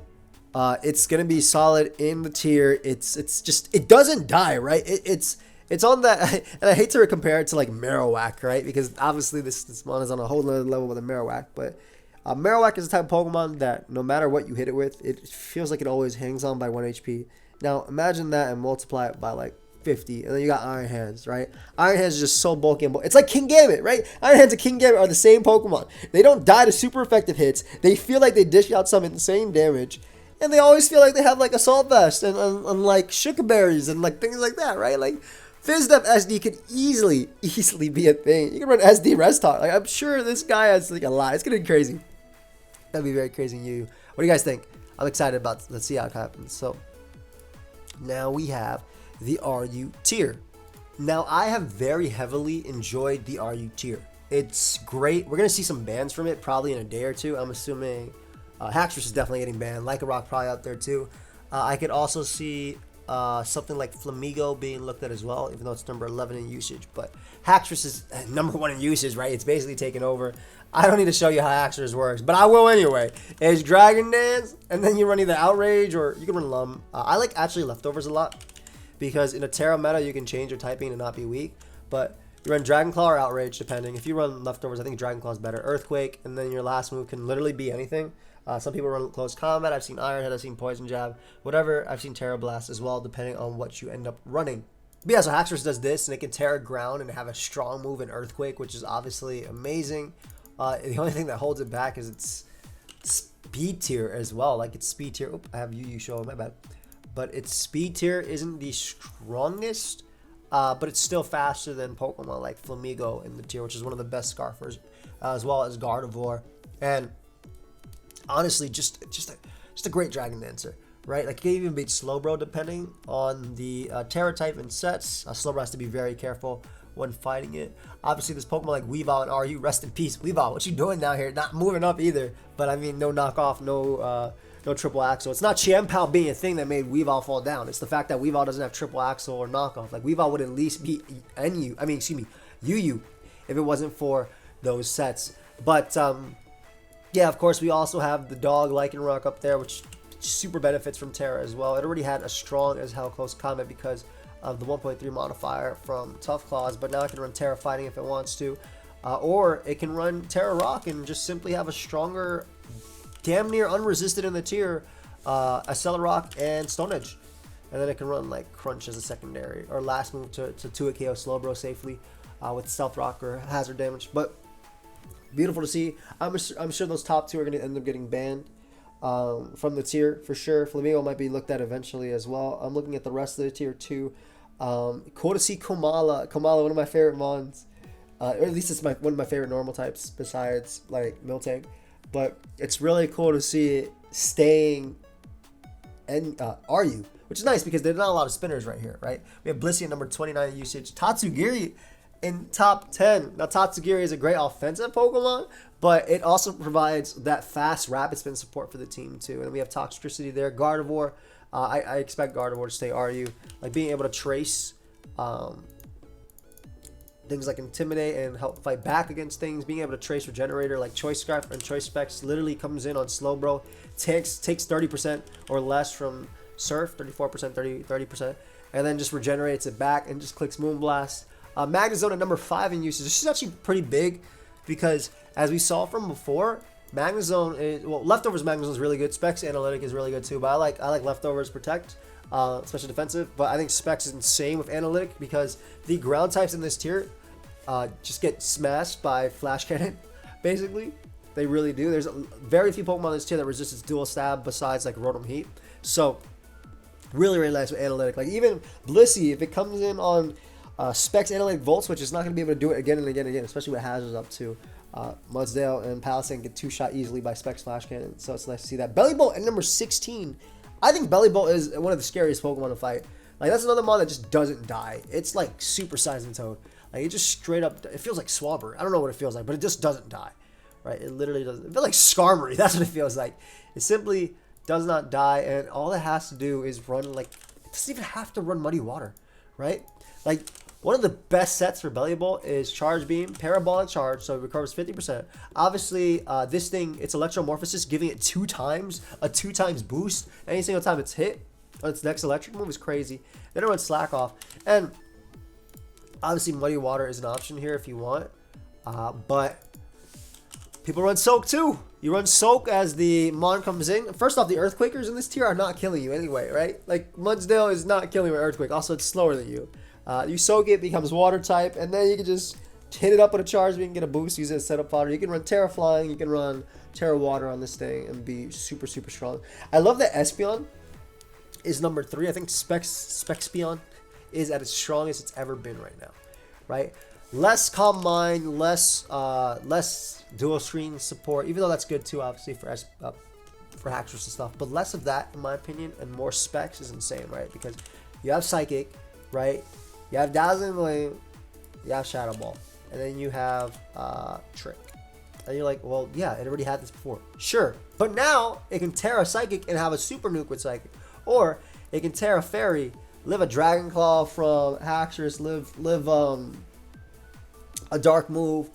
It's gonna be solid in the tier. It's just, it doesn't die, right? It's on that, and I hate to compare it to like Marowak, right? Because obviously this mon is on a whole other level with a Marowak, but Marowak is a type of Pokemon that no matter what you hit it with, it feels like it always hangs on by 1 HP. Now imagine that and multiply it by like 50, and then you got Iron Hands, right? Iron Hands is just so bulky and it's like King Gambit, right? Iron Hands and King Gambit are the same Pokemon. They don't die to super effective hits. They feel like they dish out some insane damage, and they always feel like they have like Assault Vest and like Sugar Berries and like things like that, right? Like Fizdef SD could easily be a thing. You can run SD Restar. Like, I'm sure this guy has like a lot. It's gonna be crazy. That'd be very crazy in you. What do you guys think? I'm excited about. Let's see how it happens. So now we have the RU tier. Now I have very heavily enjoyed the RU tier. It's great. We're gonna see some bans from it probably in a day or two. I'm assuming Haxorus is definitely getting banned. Lycanroc probably out there too. I could also see something like Flamigo being looked at as well, even though it's number 11 in usage. But Haxorus is number 1 in usage, right? It's basically taken over. I don't need to show you how Haxorus works, but I will anyway. It's Dragon Dance, and then you run either Outrage or you can run Lum. I like actually Leftovers a lot, because in a Terra meta you can change your typing to not be weak, but you run Dragon Claw or Outrage depending. If you run Leftovers, I think Dragon Claw is better. Earthquake, and then your last move can literally be anything. Some people run Close Combat. I've seen Iron Head, I've seen Poison Jab, whatever. I've seen Terra Blast as well, depending on what you end up running. But yeah, so Haxorus does this, and it can Terra Ground and have a strong move in Earthquake, which is obviously amazing. The only thing that holds it back is its speed tier as well. Like, its speed tier. Oop, I have Yu show, my bad. But its speed tier isn't the strongest, but it's still faster than Pokemon like Flamigo in the tier, which is one of the best Scarfers, as well as Gardevoir. And honestly, just a great Dragon Dancer, right? Like, you can even beat Slowbro depending on the Terra type and sets. Slowbro has to be very careful when fighting it. Obviously, this Pokemon like Weavile and RU, rest in peace. Weavile, what you doing down here? Not moving up either. But I mean, no knockoff, no triple axle. It's not Chiampao being a thing that made Weavile fall down. It's the fact that Weavile doesn't have triple axle or knockoff. Like, Weavile would at least beat UU if it wasn't for those sets. But yeah, of course, we also have the dog Lycanroc up there, which super benefits from Terra as well. It already had a strong as hell Close Combat because of the 1.3 modifier from Tough Claws, but now I can run Terra Fighting if it wants to. or it can run Terra Rock and just simply have a stronger, damn near unresisted in the tier, Accelerock and Stone Edge. And then it can run like Crunch as a secondary, or last move to 2-hit KO Slowbro safely with Stealth Rock or Hazard damage. But beautiful to see. I'm sure those top two are going to end up getting banned from the tier for sure. Flamingo might be looked at eventually as well. I'm looking at the rest of the tier too. Cool to see Komala. Komala, one of my favorite mons. Or at least it's one of my favorite normal types besides like Miltank. But it's really cool to see it staying and RU, which is nice because there's not a lot of spinners right here, right? We have Blissey at number 29 usage. Tatsugiri in top 10. Now, Tatsugiri is a great offensive Pokemon, but it also provides that fast rapid spin support for the team too. And then we have Toxtricity there. Gardevoir. I expect Gardevoir to stay RU. Like being able to trace things like Intimidate and help fight back against things. Being able to trace Regenerator like Choice Scarf and Choice Specs literally comes in on Slowbro. Takes 30% or less from Surf, 34%, 30%, and then just regenerates it back and just clicks Moonblast. Magnezone at number 5 in usage. This is actually pretty big because as we saw from before, Magnezone is, well, Leftovers Magnezone is really good. Specs Analytic is really good too, but I like Leftovers Protect, especially defensive. But I think Specs is insane with Analytic because the ground types in this tier just get smashed by Flash Cannon, basically. They really do. There's very few Pokemon in this tier that resist its dual stab besides like Rotom Heat. So really, really nice with Analytic. Like even Blissey, if it comes in on Specs Analytic Volts, which is not going to be able to do it again and again and again, especially with Hazards up to Mudsdale and Palisade get 2-shot easily by Specs Flash Cannon. So it's nice to see that. Bellybolt at number 16. I think Bellybolt is one of the scariest Pokemon to fight. Like that's another mon that just doesn't die. It's like Super Saiyan Toad. Like it just straight up, it feels like Swabber. I don't know what it feels like, but it just doesn't die. Right? It literally doesn't. It feels like Skarmory. That's what it feels like. It simply does not die, and all it has to do is run like, it doesn't even have to run Muddy Water, right? Like one of the best sets for Bellybolt is Charge Beam, Parabolic Charge, so it recovers 50%. Obviously, this thing, it's Electromorphosis, giving it 2 times, a 2 times boost any single time it's hit on its next electric move is crazy. Then it runs Slack Off, and obviously Muddy Water is an option here if you want, but people run Soak too. You run Soak as the mon comes in. First off, the Earthquakers in this tier are not killing you anyway, right? Like Mudsdale is not killing you with Earthquake. Also, it's slower than you. You Soak it, becomes Water type, and then you can just hit it up with a Charge Beam, get a boost, use it as setup fodder. You can run Terra Flying, you can run Terra Water on this thing and be super, super strong. I love that Espeon is number 3. I think Spexion is at its strongest it's ever been right now, right? Less Calm Mind, less dual screen support, even though that's good too, obviously for Haxorus and stuff. But less of that, in my opinion, and more Specs is insane, right? Because you have Psychic, right? You have Dazzling Gleam, you have Shadow Ball, and then you have Trick. And you're like, well, yeah, it already had this before. Sure, but now it can Terra Psychic and have a Super Nuke with Psychic, or it can Terra Fairy, live a Dragon Claw from Haxorus, live a Dark Move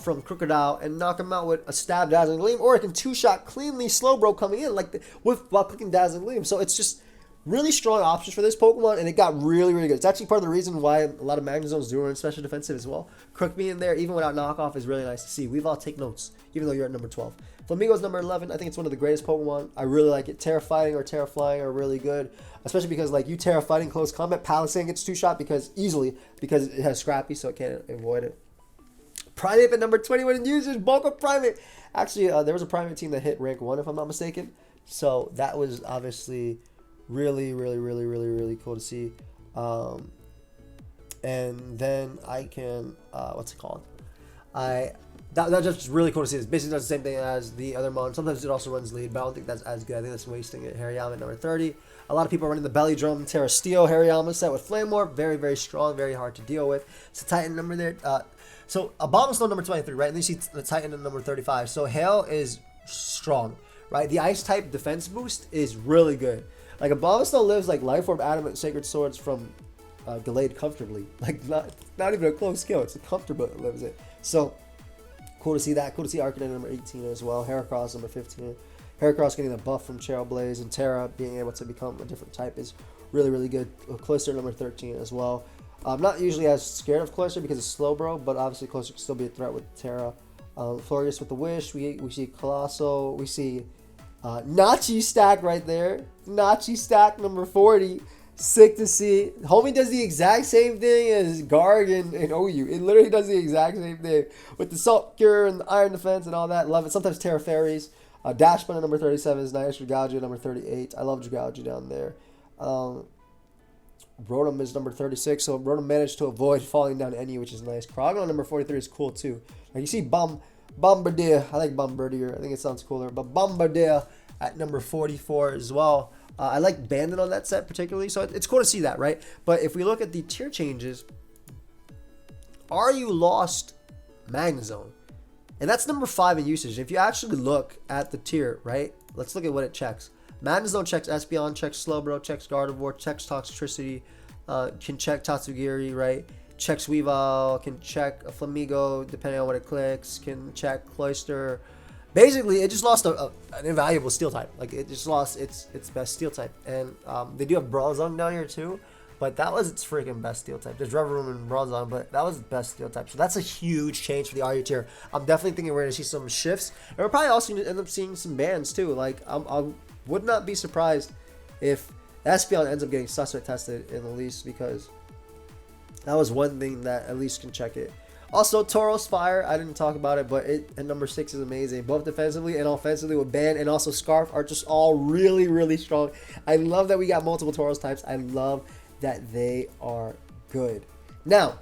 from Crocodile and knock him out with a Stab Dazzling Gleam, or it can 2-shot cleanly Slowbro coming in like while clicking Dazzling Gleam. So it's just really strong options for this Pokemon, and it got really, really good. It's actually part of the reason why a lot of Magnezones do run special defensive as well. Crook being there, even without knockoff, is really nice to see. We've all take notes, even though you're at number 12. Flamingo's number 11. I think it's one of the greatest Pokemon. I really like it. Terra Fighting or Terra Flying are really good, especially because like you Terra Fighting close combat, Palisade gets 2-shot because it has Scrappy, so it can't avoid it. Primeape at number 21 in usage. Bulk of Primeape. Actually, there was a Primeape team that hit rank 1, if I'm not mistaken. So that was obviously really, really, really, really, really cool to see. And then I can, what's it called? That's just really cool to see. It basically does the same thing as the other mon. Sometimes it also runs lead, but I don't think that's as good. I think that's wasting it. Hariyama at number 30. A lot of people are running the Belly Drum Terra Steel Hariyama set with Flame Warp. Very, very strong, very hard to deal with. It's a Titan number there. So Abomasnow number 23, right? And then you see the Titan at number 35. So Hail is strong, right? The Ice type defense boost is really good. Like Abomasnow lives like Life Orb, Adamant, Sacred Swords from Gallade comfortably. Like not even a close kill. It's a comfortable it lives it. So cool to see that. Cool to see Arcanine number 18 as well. Heracross number 15. Heracross getting the buff from Cheryl Blaze, and Terra being able to become a different type is really, really good. Cloister number 13 as well. I'm not usually as scared of Cloyster because it's Slowbro, but obviously Cloyster can still be a threat with Terra. Florius with the Wish. We see Colossal. We see Nachi stack right there. Nachi stack number 40. Sick to see. Homie does the exact same thing as Garg and OU. It literally does the exact same thing with the Salt Cure and the Iron Defense and all that. Love it. Sometimes Terra Fairies. Dashbun at number 37 is nice. Dragougia number 38. I love Dragougia down there. Rotom is number 36, so Rotom managed to avoid falling down to NU, which is nice. Crognon number 43 is cool too. Like you see Bombardier. I like Bombardier. I think it sounds cooler. But Bombardier at number 44 as well. I like Bandit on that set particularly, so it's cool to see that, right? But if we look at the tier changes, RU lost Magnezone. And that's number 5 in usage. If you actually look at the tier, right? Let's look at what it checks. Magnezone checks Espeon, checks Slowbro, checks Gardevoir, checks Toxtricity, can check Tatsugiri, right? Checks Weavile, can check a Flamigo, depending on what it clicks, can check Cloyster. Basically, it just lost an invaluable steel type. Like, it just lost its best steel type. And they do have Brawlzone down here, too. But that was its freaking best steel type. There's Reverum and Brawlzone, but that was the best steel type. So that's a huge change for the RU tier. I'm definitely thinking we're going to see some shifts. And we're probably also going to end up seeing some bans, too. Like, I would not be surprised if Espeon ends up getting suspect tested in the least, because that was one thing that at least can check it. Also, Tauros Fire, I didn't talk about it, but it at number 6 is amazing. Both defensively and offensively with Ban and also Scarf are just all really, really strong. I love that we got multiple Tauros types. I love that they are good. Now,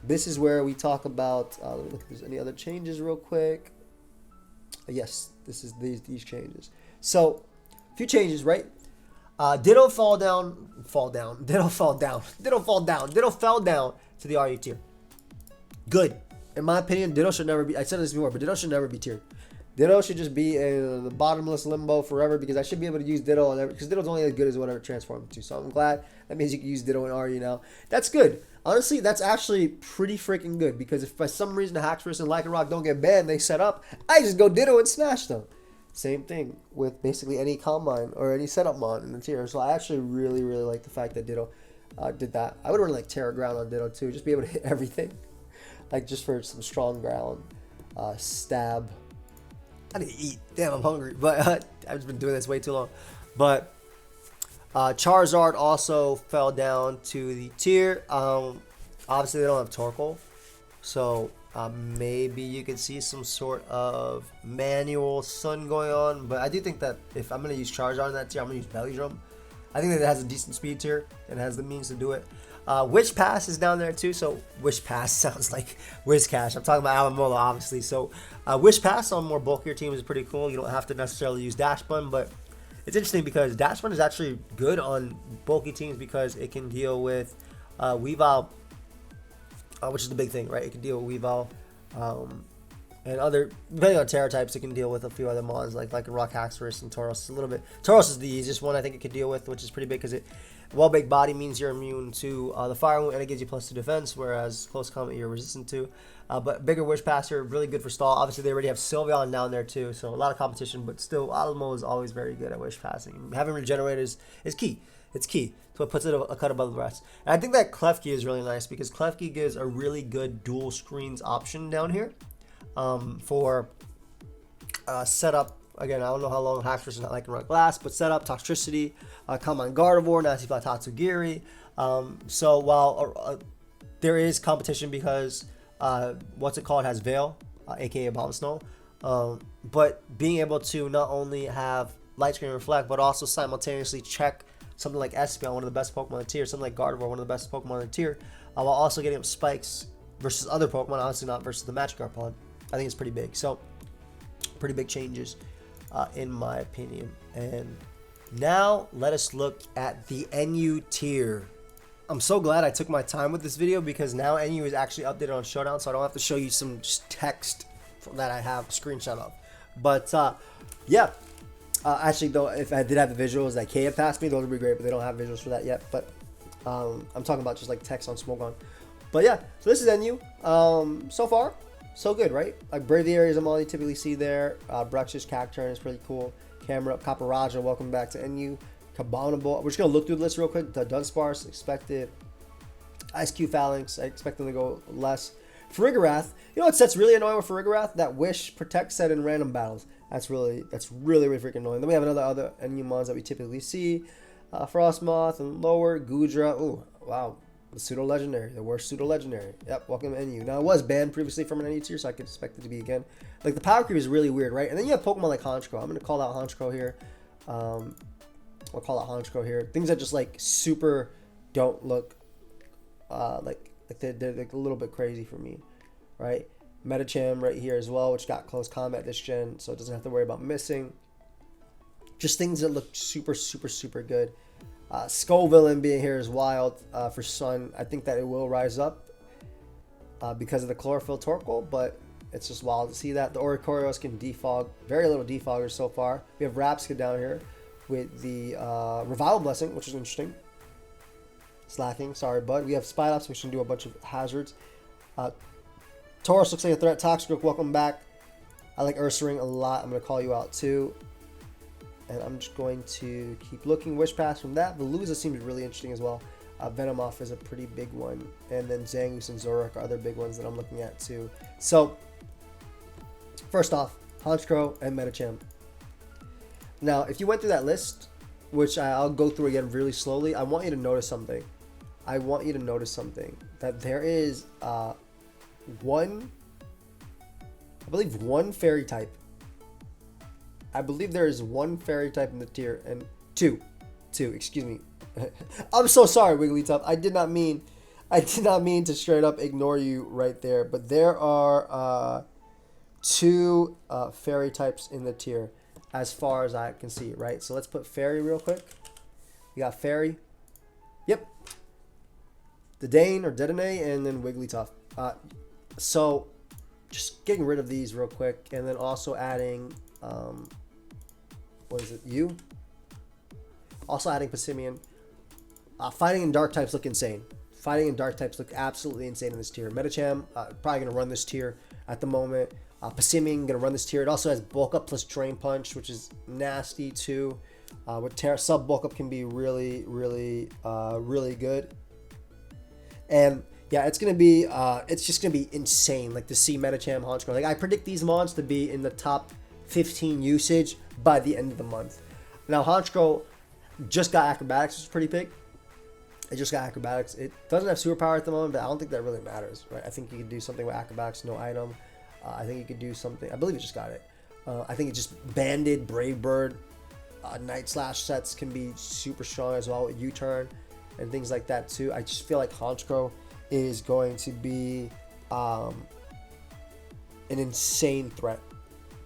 this is where we talk about, let me look if there's any other changes real quick. Yes, this is these changes. So, a few changes, right? Ditto fell down to the RU tier. Good. In my opinion, Ditto should never be, I said this before, but Ditto should never be tiered. Ditto should just be in the bottomless limbo forever, because I should be able to use Ditto on every, because Ditto's only as good as whatever it transforms to. So I'm glad that means you can use Ditto in RU now. That's good. Honestly, that's actually pretty freaking good, because if by some reason the Haxorus and Lycanroc don't get banned, they set up, I just go Ditto and smash them. Same thing with basically any Combine or any setup mod in the tier. So I actually really, really like the fact that Ditto did that. I would run like Terra Ground on Ditto too, just be able to hit everything. Like just for some strong ground. Stab. I need to eat. Damn, I'm hungry. But I've just been doing this way too long. But Charizard also fell down to the tier. Obviously, they don't have Torkoal. So maybe you could see some sort of manual Sun going on. But I do think that if I'm going to use Charizard in that tier, I'm going to use Belly Drum. I think that it has a decent speed tier and has the means to do it. Wish Pass is down there too, so Wish Pass sounds like Whiscash. I'm talking about Alamola, obviously. So Wish Pass on more bulkier teams is pretty cool. You don't have to necessarily use Dash Bun, but it's interesting because Dash Bun is actually good on bulky teams because it can deal with Weavile, which is the big thing, right? It can deal with Weavile and other, depending on Terra types, it can deal with a few other mons like Rock Haxorus and Tauros a little bit. Tauros is the easiest one I think it could deal with, which is pretty big because it well-baked body means you're immune to the fire wound and it gives you +2 defense, whereas close combat you're resistant to. But bigger Wish Passer, really good for stall. Obviously they already have Sylveon down there too, so a lot of competition, but still Alamo is always very good at Wish Passing. Having Regenerators is key. It's key. So it puts it a cut above the rest. And I think that Klefki is really nice because Klefki gives a really good dual screens option down here for setup. Again, I don't know how long Haxorus is not like Rock Glass, but setup, Toxtricity, come on Gardevoir, Nasty Plot Tatsugiri. So while there is competition because what's it called has Veil, aka Bomb Snow, but being able to not only have Light Screen Reflect, but also simultaneously check something like Espeon, one of the best Pokemon in the tier, something like Gardevoir, one of the best Pokemon in the tier, while also getting up spikes versus other Pokemon, obviously not versus the Magikarp one. I think it's pretty big. So, pretty big changes in my opinion. And now, let us look at the NU tier. I'm so glad I took my time with this video because now NU is actually updated on Showdown, so I don't have to show you some just text that I have a screenshot of. But, yeah. Actually, though, if I did have the visuals that K had passed me, those would be great, but they don't have visuals for that yet. But I'm talking about just like text on Smogon. But yeah, so this is NU. So far, so good, right? Like Braviary is a mod you typically see there. Bruxish Cacturn is pretty cool. Camera Caparaja, welcome back to NU. Cabanable. We're just gonna look through the list real quick. The Dunsparce, expected. Ice Cube Phalanx, I expect them to go less. Farigarath, you know what set's really annoying with Farigarath? That Wish Protect set in random battles. That's really freaking annoying. Then we have other enemy mons that we typically see. Frostmoth and lower. Gudra. Ooh, wow. The pseudo-legendary. The worst pseudo-legendary. Yep, welcome to NU. Now, it was banned previously from an NU tier, so I could expect it to be again. Like, the power creep is really weird, right? And then you have Pokemon like Honchkrow. I'm going to call out Honchkrow here. I'll call out Honchkrow here. Things that just, like, super don't look like they're like a little bit crazy for me, right? Metacham right here as well, which got close combat this gen, so it doesn't have to worry about missing. Just things that look super, super, super good. Skull Villain being here is wild for Sun. I think that it will rise up because of the Chlorophyll Torkoal, but it's just wild to see that. The Oricorios can defog. Very little defoggers so far. We have Rapska down here with the Revival Blessing, which is interesting. Slacking, sorry, bud. We have Spidops, which can do a bunch of hazards. Tauros looks like a threat. Toxicroak, welcome back. I like Ursaring a lot. I'm going to call you out too. And I'm just going to keep looking. Wish Pass from that. Veluza seems really interesting as well. Venomoth is a pretty big one. And then Zangoose and Zoroark are other big ones that I'm looking at too. So, first off, Honchkrow and Metacham. Now, if you went through that list, which I'll go through again really slowly, I want you to notice something. That there is I believe one fairy type. I believe there is one fairy type in the tier, and two, excuse me. I'm so sorry, Wigglytuff. I did not mean to straight up ignore you right there, but there are two fairy types in the tier as far as I can see, right? So let's put fairy real quick. We got fairy. Yep. Dedane or Dedenne, and then Wigglytuff. So just getting rid of these real quick, and then also adding what is it? Also adding Pissimian. Fighting and dark types look insane. Fighting and dark types look absolutely insane in this tier. Metacham probably gonna run this tier at the moment. Pissimian gonna run this tier. It also has bulk up plus drain punch, which is nasty too. With sub bulk up can be really good. And yeah, it's just gonna be insane. Like to see Metacham, Honchkrow. Like I predict these mons to be in the top 15 usage by the end of the month. Now Honchkrow just got acrobatics, which is pretty big. It just got acrobatics. It doesn't have superpower at the moment, but I don't think that really matters, right? I think you could do something with acrobatics, no item. I think you could do something. I believe it just got it. I think it just banded Brave Bird. Night Slash sets can be super strong as well with U-turn and things like that too. I just feel like Honchkrow is going to be an insane threat.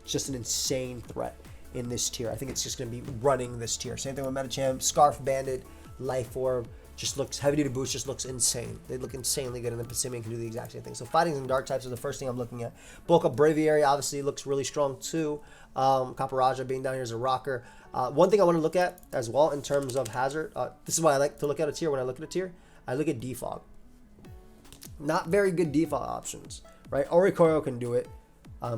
Just an insane threat in this tier. I think it's just going to be running this tier. Same thing with Metacham. Scarf Banded, Life Orb, just looks, heavy duty boost just looks insane. They look insanely good, and then Pissimian can do the exact same thing. So fighting and dark types are the first thing I'm looking at. Bulk Up Braviary obviously looks really strong too. Kaparaja being down here is a rocker. One thing I want to look at as well in terms of hazard, this is why I like to look at a tier. When I look at a tier, I look at defog. Not very good defog options, right? Oricorio can do it.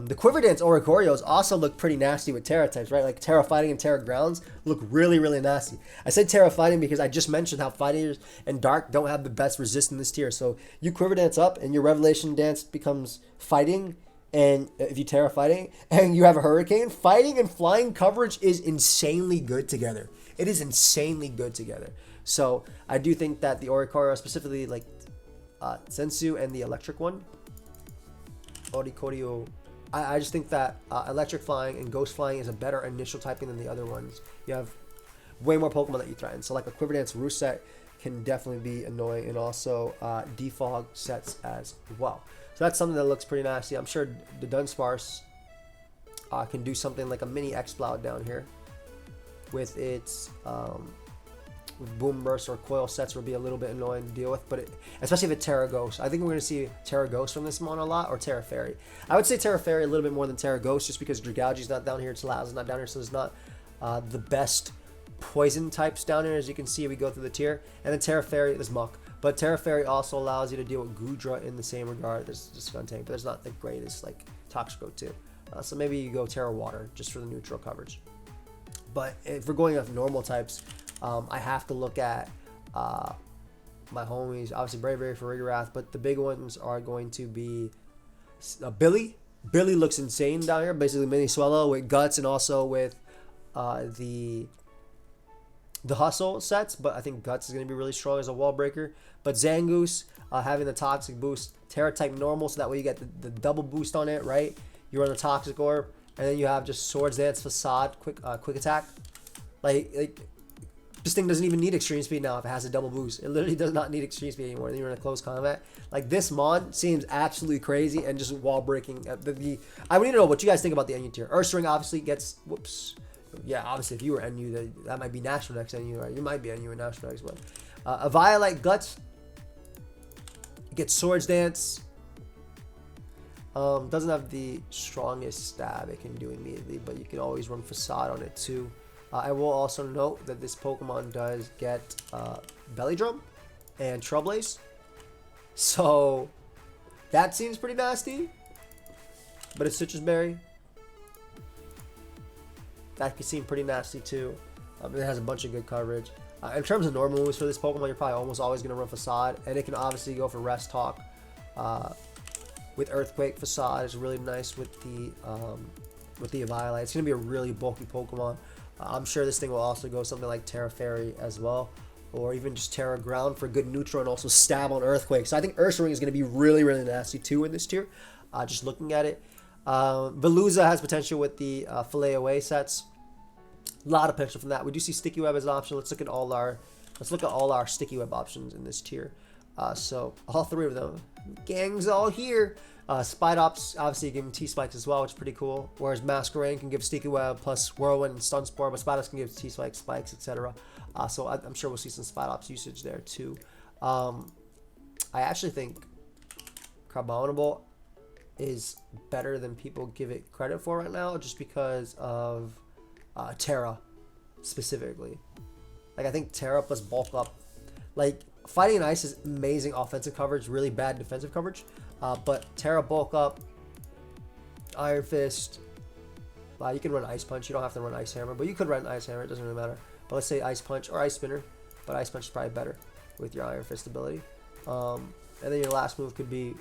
The Quiver Dance Oricorios also look pretty nasty with Terra types, right? Like Terra Fighting and Terra Grounds look really nasty. I said Terra Fighting because I just mentioned how Fighters and Dark don't have the best resist in this tier. So you Quiver Dance up and your Revelation Dance becomes Fighting, and if you Terra Fighting and you have a Hurricane, Fighting and Flying coverage is insanely good together. It is insanely good together. So I do think that the Oricorio, specifically like Sensu and the electric one, Oricorio, I just think that Electric Flying and Ghost Flying is a better initial typing than the other ones. You have way more Pokemon that you threaten. So like a Quiver Dance Roost set can definitely be annoying, and also defog sets as well. So that's something that looks pretty nasty. I'm sure the Dunsparce can do something like a mini X-Cloud down here with its Boom Burst or Coil sets will be a little bit annoying to deal with, but especially if it's Terra Ghost. I think we're going to see Terra Ghost from this mon a lot, or Terra Fairy. I would say Terra Fairy a little bit more than Terra Ghost, just because Dragalge's not down here, Talaza's not down here, so there's not the best poison types down here. As you can see, we go through the tier, and then Terra Fairy is Muck. But Terra Fairy also allows you to deal with Gudra in the same regard. There's just Skuntank, but there's not the greatest like Toxicroak too. So maybe you go Terra Water just for the neutral coverage. But if we're going off normal types, I have to look at my homies. Obviously, Bravery for Rigarath, but the big ones are going to be Billy. Billy looks insane down here. Basically, Mini Swallow with Guts and also with the Hustle sets. But I think Guts is going to be really strong as a wall breaker. But Zangoose having the Toxic boost. Terra type normal, so that way you get the double boost on it, right? You run the Toxic Orb, and then you have just Swords Dance, Facade, quick attack. Like this thing doesn't even need extreme speed now if it has a double boost. It literally does not need extreme speed anymore. Then you're in a close combat. Like this mod seems absolutely crazy and just wall breaking. I need to know what you guys think about the NU tier. Ursaring obviously gets whoops. Yeah, obviously if you were NU, that might be national next NU, right? You might be NU and national next, but a Violet Guts gets Swords Dance. Doesn't have the strongest stab it can do immediately, but you can always run Facade on it too. I will also note that this Pokemon does get Belly Drum and Trailblaze. So that seems pretty nasty. But it's Citrus Berry. That could seem pretty nasty too. It has a bunch of good coverage. In terms of normal moves for this Pokemon, you're probably almost always going to run Facade. And it can obviously go for Rest Talk. With Earthquake. Facade is really nice with the Violet. It's going to be a really bulky Pokemon. I'm sure this thing will also go something like Terra Fairy as well, or even just Terra Ground for good neutral and also stab on Earthquake. So I think Ursaring is going to be really, really nasty too in this tier. Just looking at it, Veluza has potential with the Fillet Away sets. A lot of potential from that. We do see Sticky Web as an option. Let's look at all our Sticky Web options in this tier. So all three of them, gang's all here. Spidops, obviously, you give him T-Spikes as well, which is pretty cool. Whereas Masquerain can give Sticky Web plus Whirlwind and Stun Spore, but Spidops can give T-Spikes, Spikes, etc. So I'm sure we'll see some Spidops usage there too. I actually think Carbonable is better than people give it credit for right now, just because of Terra specifically. Like I think Terra plus Bulk Up, like Fighting in Ice is amazing offensive coverage, really bad defensive coverage. But Terra Bulk Up, Iron Fist, you can run Ice Punch. You don't have to run Ice Hammer, but you could run Ice Hammer. It doesn't really matter. But let's say Ice Punch or Ice Spinner, but Ice Punch is probably better with your Iron Fist ability. And then your last move could be,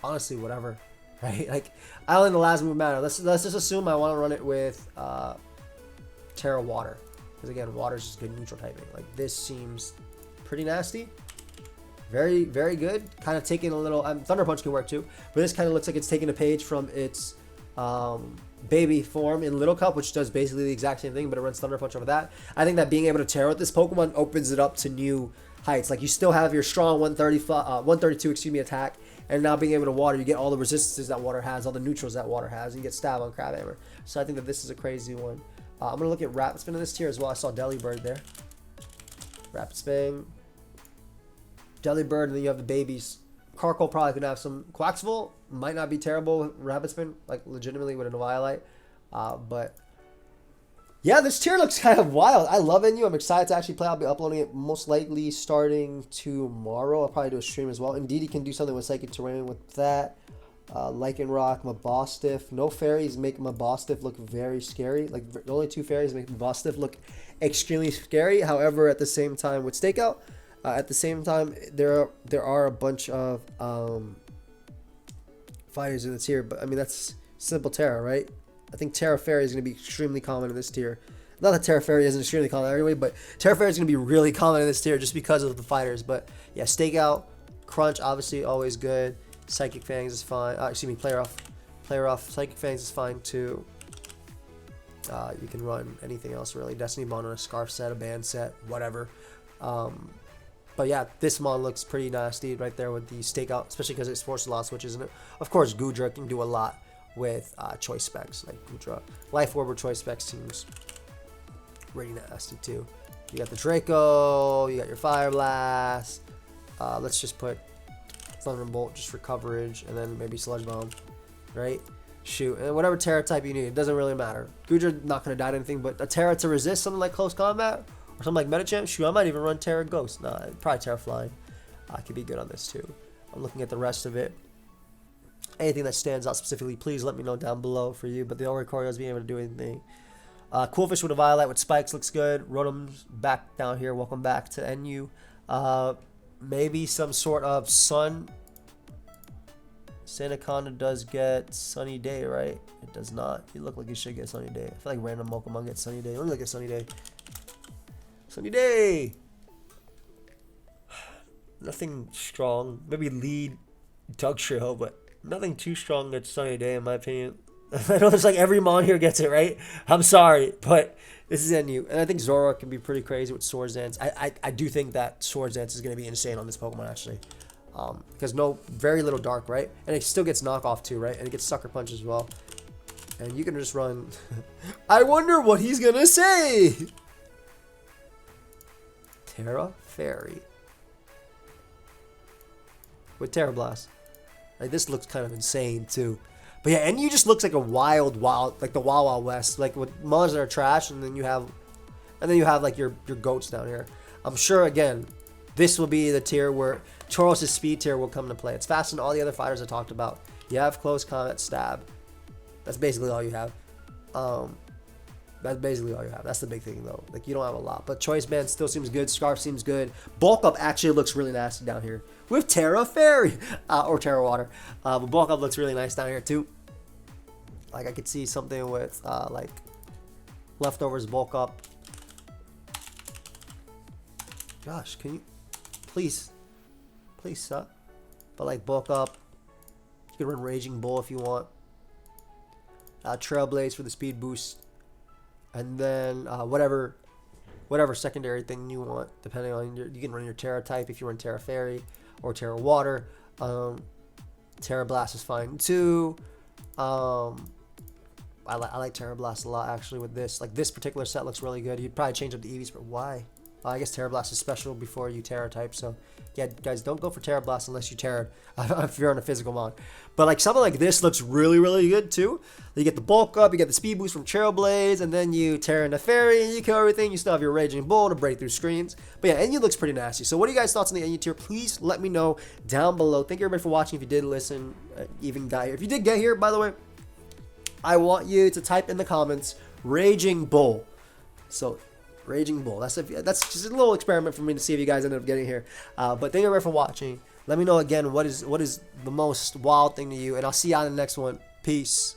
honestly, whatever, right? Like, I don't think the last move matter. Let's just assume I want to run it with Terra Water, because again, water is just good neutral typing. Like this seems pretty nasty. Very, very good. Kind of taking a little... Thunder Punch can work too. But this kind of looks like it's taking a page from its baby form in Little Cup, which does basically the exact same thing, but it runs Thunder Punch over that. I think that being able to Terra with this Pokemon opens it up to new heights. Like, you still have your strong 132 attack, and now being able to Water, you get all the resistances that Water has, all the neutrals that Water has, and you get Stab on Crabhammer. So I think that this is a crazy one. I'm going to look at Rapid Spin in this tier as well. I saw Delibird there. Rapid Spin. Delibird, and then you have the babies. Carkol probably could have some. Quaxville might not be terrible with Rapid Spin, like legitimately with a Violet. But yeah, this tier looks kind of wild. I love NU. I'm excited to actually play. I'll be uploading it most likely starting tomorrow. I'll probably do a stream as well. Indeed, you can do something with Psychic Terrain with that. Lycanroc, Mabostiff. No fairies make Mabostiff look very scary. Like, the only two fairies make Mabostiff look extremely scary. However, at the same time, with Stakeout, at the same time, there are a bunch of fighters in the tier, but I mean, that's simple Terra, right? I think Terra Fairy is going to be extremely common in this tier. Not that Terra Fairy isn't extremely common anyway, but Terra Fairy is going to be really common in this tier just because of the fighters. But yeah, Stakeout, Crunch, obviously always good. Psychic Fangs is fine. Excuse me, Player Off. Psychic Fangs is fine too. You can run anything else really. Destiny Bond on a Scarf set, a Band set, whatever. But yeah, this mod looks pretty nasty right there with the Stakeout, especially because it's forced a lot of switches. And of course, Goodra can do a lot with choice specs, like Goodra. Life Orb or choice specs seems pretty nasty too. You got the Draco, you got your Fire Blast. Let's just put Thunderbolt just for coverage, and then maybe Sludge Bomb, right? Shoot, and whatever Terra type you need, it doesn't really matter. Goodra not going to die to anything, but a Terra to resist something like close combat, or something like Medicham. Shoot, I might even run Terra Ghost. Nah, probably Terra Flying. Could be good on this too. I'm looking at the rest of it. Anything that stands out specifically, please let me know down below for you. But the Oricorio is being able to do anything. Coolfish with a Violet with spikes looks good. Rotom's back down here. Welcome back to NU. maybe some sort of sun. Sandaconda does get Sunny Day, right? It does not. You look like you should get Sunny Day. I feel like random Pokemon get Sunny Day. Let me look at Sunny Day. Sunny Day! Nothing strong. Maybe lead Dugtrio, but nothing too strong gets Sunny Day in my opinion. I know it's like every Mon here gets it, right? I'm sorry, but this is NU. And I think Zora can be pretty crazy with Swords Dance. I do think that Swords Dance is going to be insane on this Pokemon, actually. Because very little dark, right? And it still gets knockoff too, right? And it gets Sucker Punch as well. And you can just run. I wonder what he's going to say! Terra Fairy. With Terra Blast. Like, this looks kind of insane too. But yeah, and you just looks like a wild, like the Wild Wild West, like with Mons that are trash, and then you have like your goats down here. I'm sure again, this will be the tier where Tauros' speed tier will come into play. It's faster than all the other fighters I talked about. You have close combat, stab. That's basically all you have. That's basically all you have. That's the big thing though. Like you don't have a lot. But Choice Band still seems good. Scarf seems good. Bulk Up actually looks really nasty down here with Terra Fairy or Terra Water. But Bulk Up looks really nice down here too. Like I could see something with like Leftovers Bulk Up. Gosh, can you please suck? But like Bulk Up. You can run Raging Bull if you want. Trailblaze for the speed boost. And then whatever secondary thing you want, depending on you can run your Terra type if you run Terra Fairy or Terra Water. Terra Blast is fine too. I like Terra Blast a lot actually with this. Like this particular set looks really good. You'd probably change up the EVs, but why? I guess Terra Blast is special before you Terra type. So yeah, guys, don't go for Terra Blast unless you Terra if you're on a physical mod. But like something like this looks really, really good too. You get the bulk up, you get the speed boost from Trailblaze, and then you Terra into Fairy and you kill everything. You still have your Raging Bull to break through screens. But yeah, NU looks pretty nasty. So what are you guys' thoughts on the NU tier? Please let me know down below. Thank you everybody for watching. If you did listen, even got here. If you did get here, by the way, I want you to type in the comments Raging Bull. So Raging Bull. That's just a little experiment for me to see if you guys ended up getting here. But thank you everybody for watching. Let me know again what is the most wild thing to you, and I'll see you on the next one. Peace.